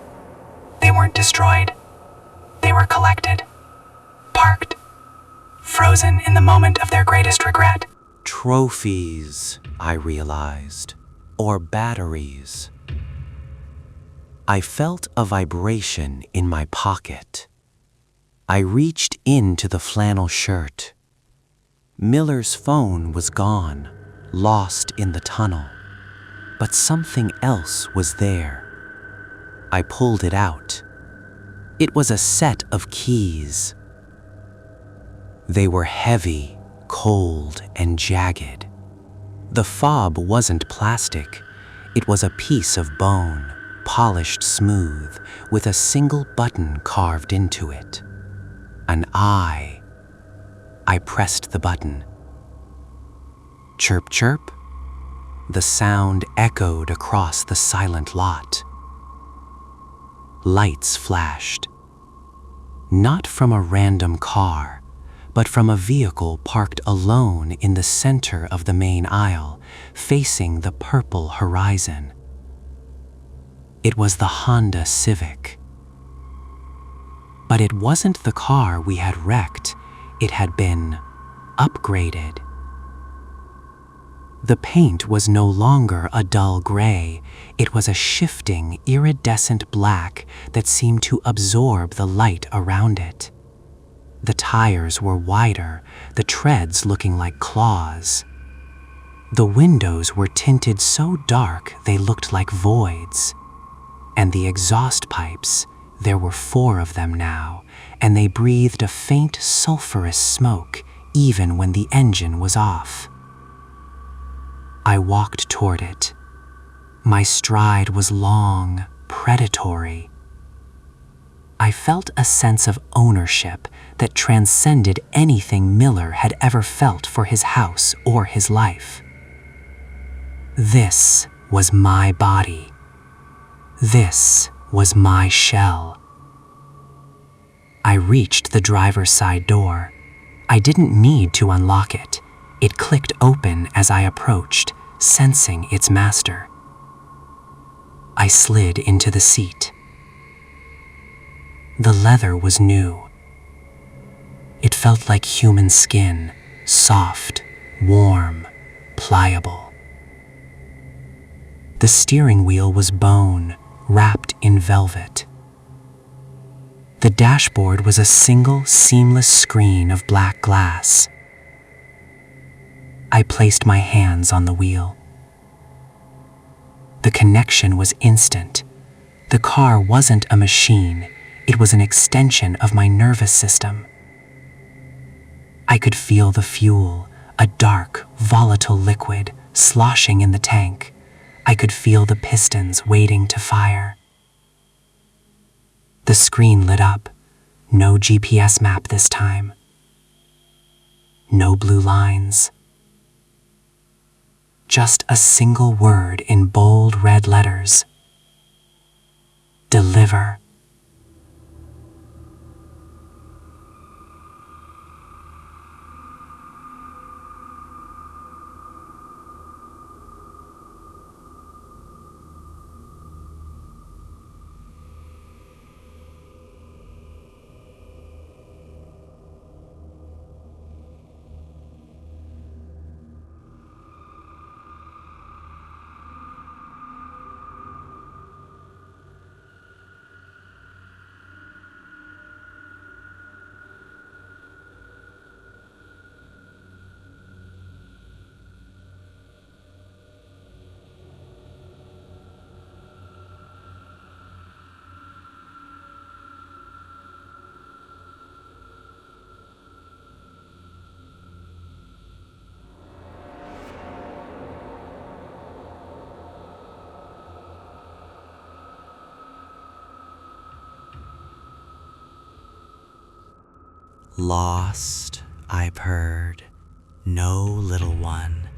They weren't destroyed. They were collected. Parked. Frozen in the moment of their greatest regret. Trophies, I realized, or batteries. I felt a vibration in my pocket. I reached into the flannel shirt. Miller's phone was gone, lost in the tunnel, but something else was there. I pulled it out. It was a set of keys. They were heavy, cold, and jagged. The fob wasn't plastic. It was a piece of bone, polished smooth, with a single button carved into it. An eye. I pressed the button. Chirp, chirp. The sound echoed across the silent lot. Lights flashed. Not from a random car, but from a vehicle parked alone in the center of the main aisle, facing the purple horizon. It was the Honda Civic. But it wasn't the car we had wrecked. It had been upgraded. The paint was no longer a dull gray. It was a shifting, iridescent black that seemed to absorb the light around it. The tires were wider, the treads looking like claws. The windows were tinted so dark they looked like voids. And the exhaust pipes, there were 4 of them now, and they breathed a faint sulfurous smoke even when the engine was off. I walked toward it. My stride was long, predatory. I felt a sense of ownership that transcended anything Miller had ever felt for his house or his life. This was my body. This was my shell. I reached the driver's side door. I didn't need to unlock it. It clicked open as I approached, sensing its master. I slid into the seat. The leather was new. It felt like human skin, soft, warm, pliable. The steering wheel was bone, wrapped in velvet. The dashboard was a single, seamless screen of black glass. I placed my hands on the wheel. The connection was instant. The car wasn't a machine, it was an extension of my nervous system. I could feel the fuel, a dark, volatile liquid, sloshing in the tank. I could feel the pistons waiting to fire. The screen lit up. No GPS map this time. No blue lines. Just a single word in bold red letters. Deliver. Lost, I purred. No, little one,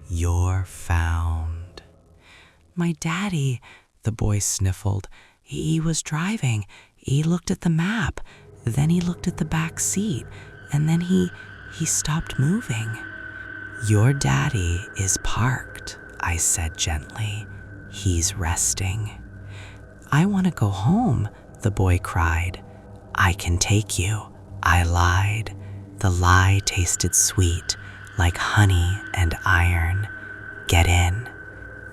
you're found. My daddy, the boy sniffled. He was driving. He looked at the map. Then he looked at the back seat. And then he stopped moving. Your daddy is parked, I said gently. He's resting. I want to go home, the boy cried. I can take you. I lied. The lie tasted sweet, like honey and iron. Get in.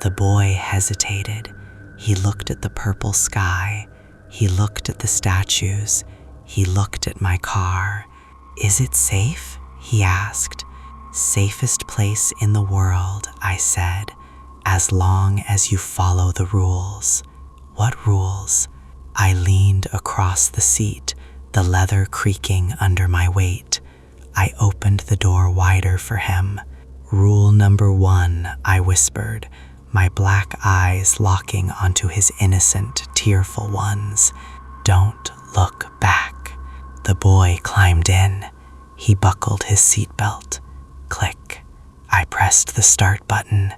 The boy hesitated. He looked at the purple sky. He looked at the statues. He looked at my car. Is it safe? He asked. Safest place in the world, I said, as long as you follow the rules. What rules? I leaned across the seat, the leather creaking under my weight. I opened the door wider for him. Rule number 1, I whispered, my black eyes locking onto his innocent, tearful ones. Don't look back. The boy climbed in. He buckled his seatbelt. Click. I pressed the start button.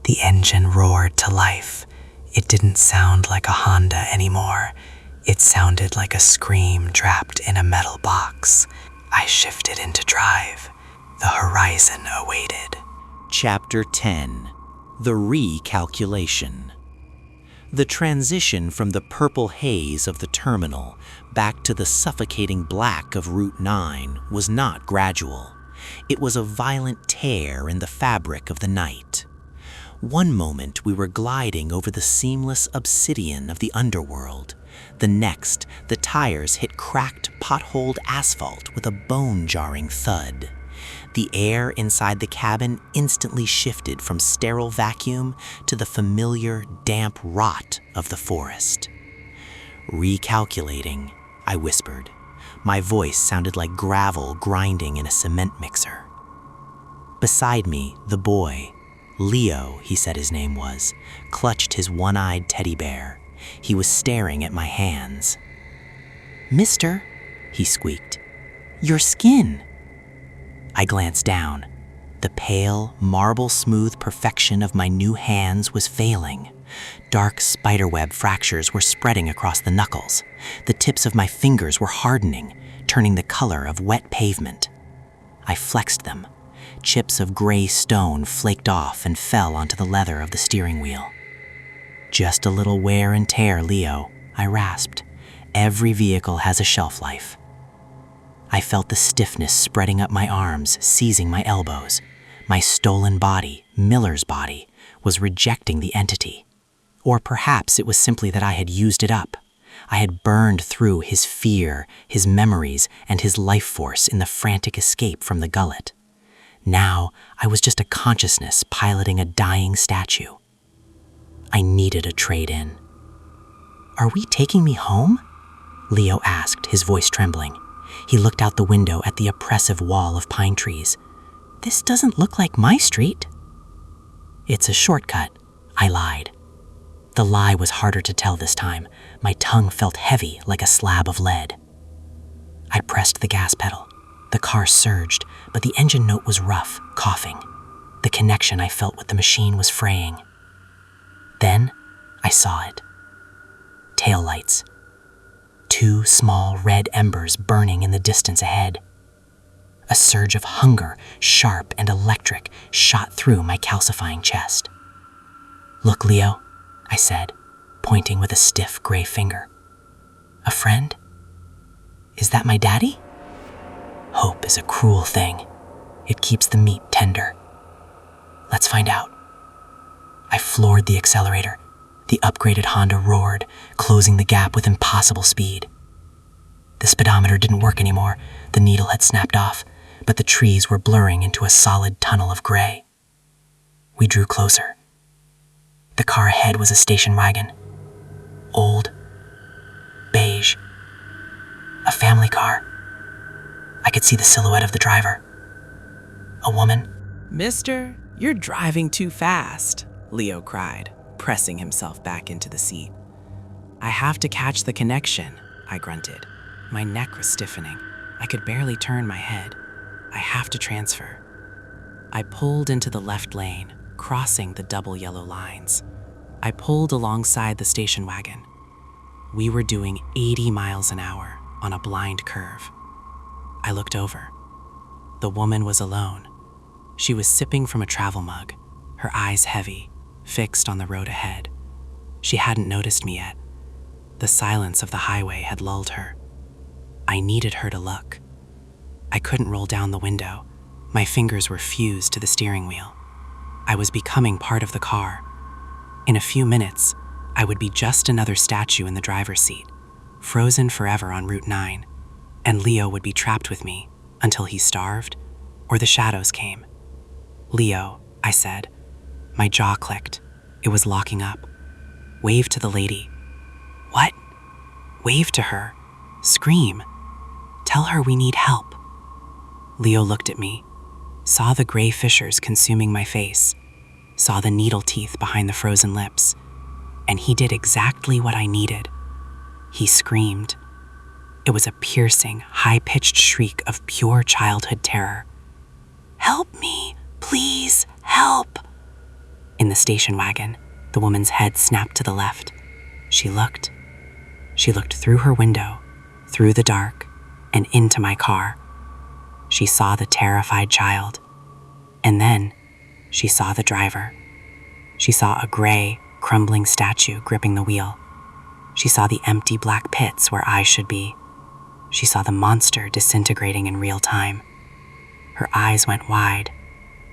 The engine roared to life. It didn't sound like a Honda anymore. It sounded like a scream trapped in a metal box. I shifted into drive. The horizon awaited. Chapter 10. The Recalculation. The transition from the purple haze of the terminal back to the suffocating black of Route 9 was not gradual. It was a violent tear in the fabric of the night. One moment we were gliding over the seamless obsidian of the underworld. The next, the tires hit cracked, potholed asphalt with a bone-jarring thud. The air inside the cabin instantly shifted from sterile vacuum to the familiar, damp rot of the forest. Recalculating, I whispered. My voice sounded like gravel grinding in a cement mixer. Beside me, the boy, Leo, he said his name was, clutched his one-eyed teddy bear. He was staring at my hands. Mister, he squeaked, your skin. I glanced down. The pale, marble-smooth perfection of my new hands was failing. Dark spiderweb fractures were spreading across the knuckles. The tips of my fingers were hardening, turning the color of wet pavement. I flexed them. Chips of gray stone flaked off and fell onto the leather of the steering wheel. Just a little wear and tear, Leo, I rasped. Every vehicle has a shelf life. I felt the stiffness spreading up my arms, seizing my elbows. My stolen body, Miller's body, was rejecting the entity. Or perhaps it was simply that I had used it up. I had burned through his fear, his memories, and his life force in the frantic escape from the gullet. Now, I was just a consciousness piloting a dying statue. I needed a trade-in. Are we taking me home? Leo asked, his voice trembling. He looked out the window at the oppressive wall of pine trees. This doesn't look like my street. It's a shortcut, I lied. The lie was harder to tell this time. My tongue felt heavy like a slab of lead. I pressed the gas pedal. The car surged, but the engine note was rough, coughing. The connection I felt with the machine was fraying. Then I saw it. Taillights. 2 small red embers burning in the distance ahead. A surge of hunger, sharp and electric, shot through my calcifying chest. Look, Leo, I said, pointing with a stiff gray finger. A friend? Is that my daddy? Hope is a cruel thing. It keeps the meat tender. Let's find out. I floored the accelerator. The upgraded Honda roared, closing the gap with impossible speed. The speedometer didn't work anymore. The needle had snapped off, but the trees were blurring into a solid tunnel of gray. We drew closer. The car ahead was a station wagon. Old. Beige. A family car. I could see the silhouette of the driver. A woman. Mister, you're driving too fast, Leo cried, pressing himself back into the seat. I have to catch the connection, I grunted. My neck was stiffening. I could barely turn my head. I have to transfer. I pulled into the left lane, crossing the double yellow lines. I pulled alongside the station wagon. We were doing 80 miles an hour on a blind curve. I looked over. The woman was alone. She was sipping from a travel mug, her eyes heavy, fixed on the road ahead. She hadn't noticed me yet. The silence of the highway had lulled her. I needed her to look. I couldn't roll down the window. My fingers were fused to the steering wheel. I was becoming part of the car. In a few minutes, I would be just another statue in the driver's seat, frozen forever on Route 9, and Leo would be trapped with me until he starved or the shadows came. Leo, I said. My jaw clicked. It was locking up. Wave to the lady. What? Wave to her. Scream. Tell her we need help. Leo looked at me, saw the gray fissures consuming my face, saw the needle teeth behind the frozen lips, and he did exactly what I needed. He screamed. It was a piercing, high-pitched shriek of pure childhood terror. Help me, please, help. In the station wagon, the woman's head snapped to the left. She looked. She looked through her window, through the dark, and into my car. She saw the terrified child. And then she saw the driver. She saw a gray, crumbling statue gripping the wheel. She saw the empty black pits where I should be. She saw the monster disintegrating in real time. Her eyes went wide.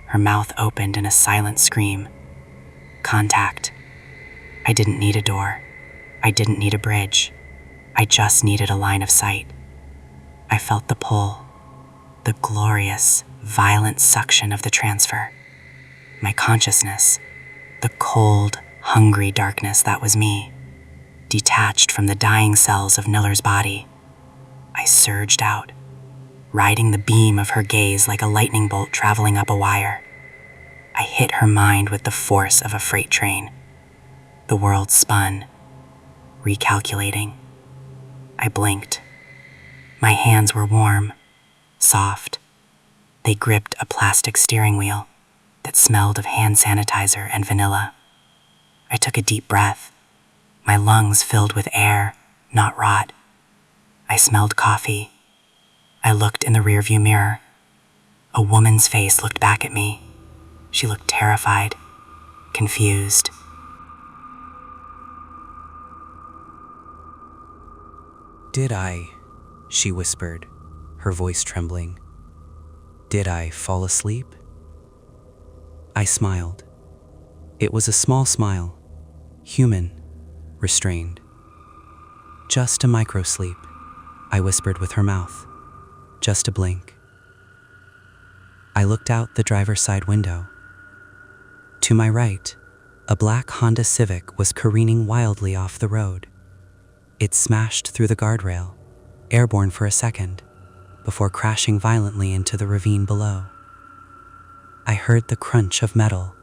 Her mouth opened in a silent scream. Contact. I didn't need a door. I didn't need a bridge. I just needed a line of sight. I felt the pull, the glorious, violent suction of the transfer. My consciousness, the cold, hungry darkness that was me, detached from the dying cells of Niller's body. I surged out, riding the beam of her gaze like a lightning bolt traveling up a wire. I hit her mind with the force of a freight train. The world spun, recalculating. I blinked. My hands were warm, soft. They gripped a plastic steering wheel that smelled of hand sanitizer and vanilla. I took a deep breath, my lungs filled with air, not rot. I smelled coffee. I looked in the rearview mirror. A woman's face looked back at me. She looked terrified, confused. Did I, she whispered, her voice trembling. Did I fall asleep? I smiled. It was a small smile, human, restrained. Just a micro-sleep, I whispered with her mouth. Just a blink. I looked out the driver's side window. To my right, a black Honda Civic was careening wildly off the road, It smashed through the guardrail, airborne for a second, before crashing violently into the ravine below. I heard the crunch of metal.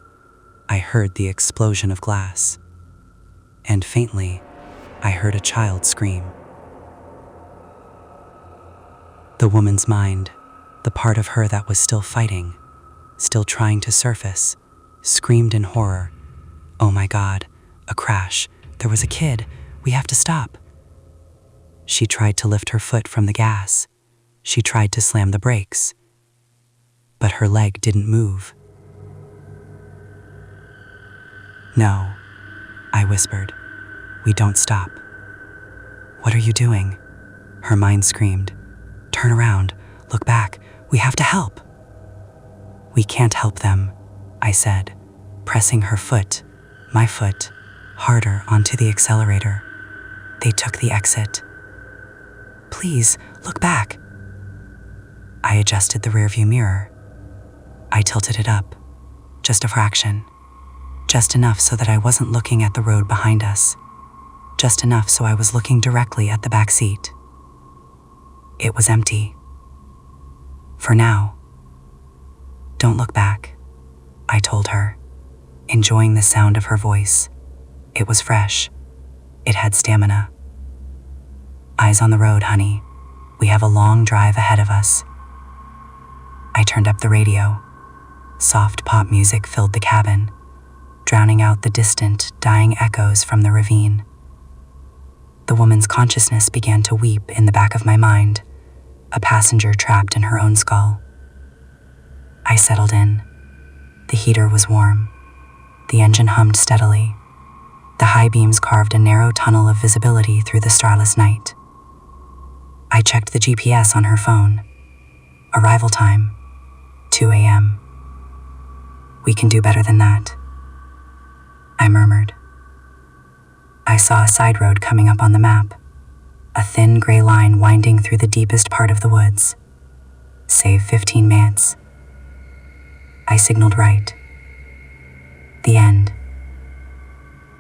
I heard the explosion of glass. And faintly, I heard a child scream. The woman's mind, the part of her that was still fighting, still trying to surface, screamed in horror. "Oh my God, a crash. There was a kid. We have to stop." She tried to lift her foot from the gas. She tried to slam the brakes. But her leg didn't move. "No," I whispered. "We don't stop." "What are you doing?" Her mind screamed. "Turn around. Look back. We have to help." "We can't help them," I said, pressing her foot, my foot, harder onto the accelerator. "They took the exit." "Please, look back." I adjusted the rearview mirror. I tilted it up, just a fraction, just enough so that I wasn't looking at the road behind us, just enough so I was looking directly at the back seat. It was empty. For now. "Don't look back," I told her, enjoying the sound of her voice. It was fresh. It had stamina. "Eyes on the road, honey. We have a long drive ahead of us." I turned up the radio. Soft pop music filled the cabin, drowning out the distant, dying echoes from the ravine. The woman's consciousness began to weep in the back of my mind, a passenger trapped in her own skull. I settled in. The heater was warm. The engine hummed steadily. The high beams carved a narrow tunnel of visibility through the starless night. I checked the GPS on her phone. Arrival time, 2 a.m. "We can do better than that," I murmured. I saw a side road coming up on the map, a thin gray line winding through the deepest part of the woods. "Save 15 minutes." I signaled right. The end.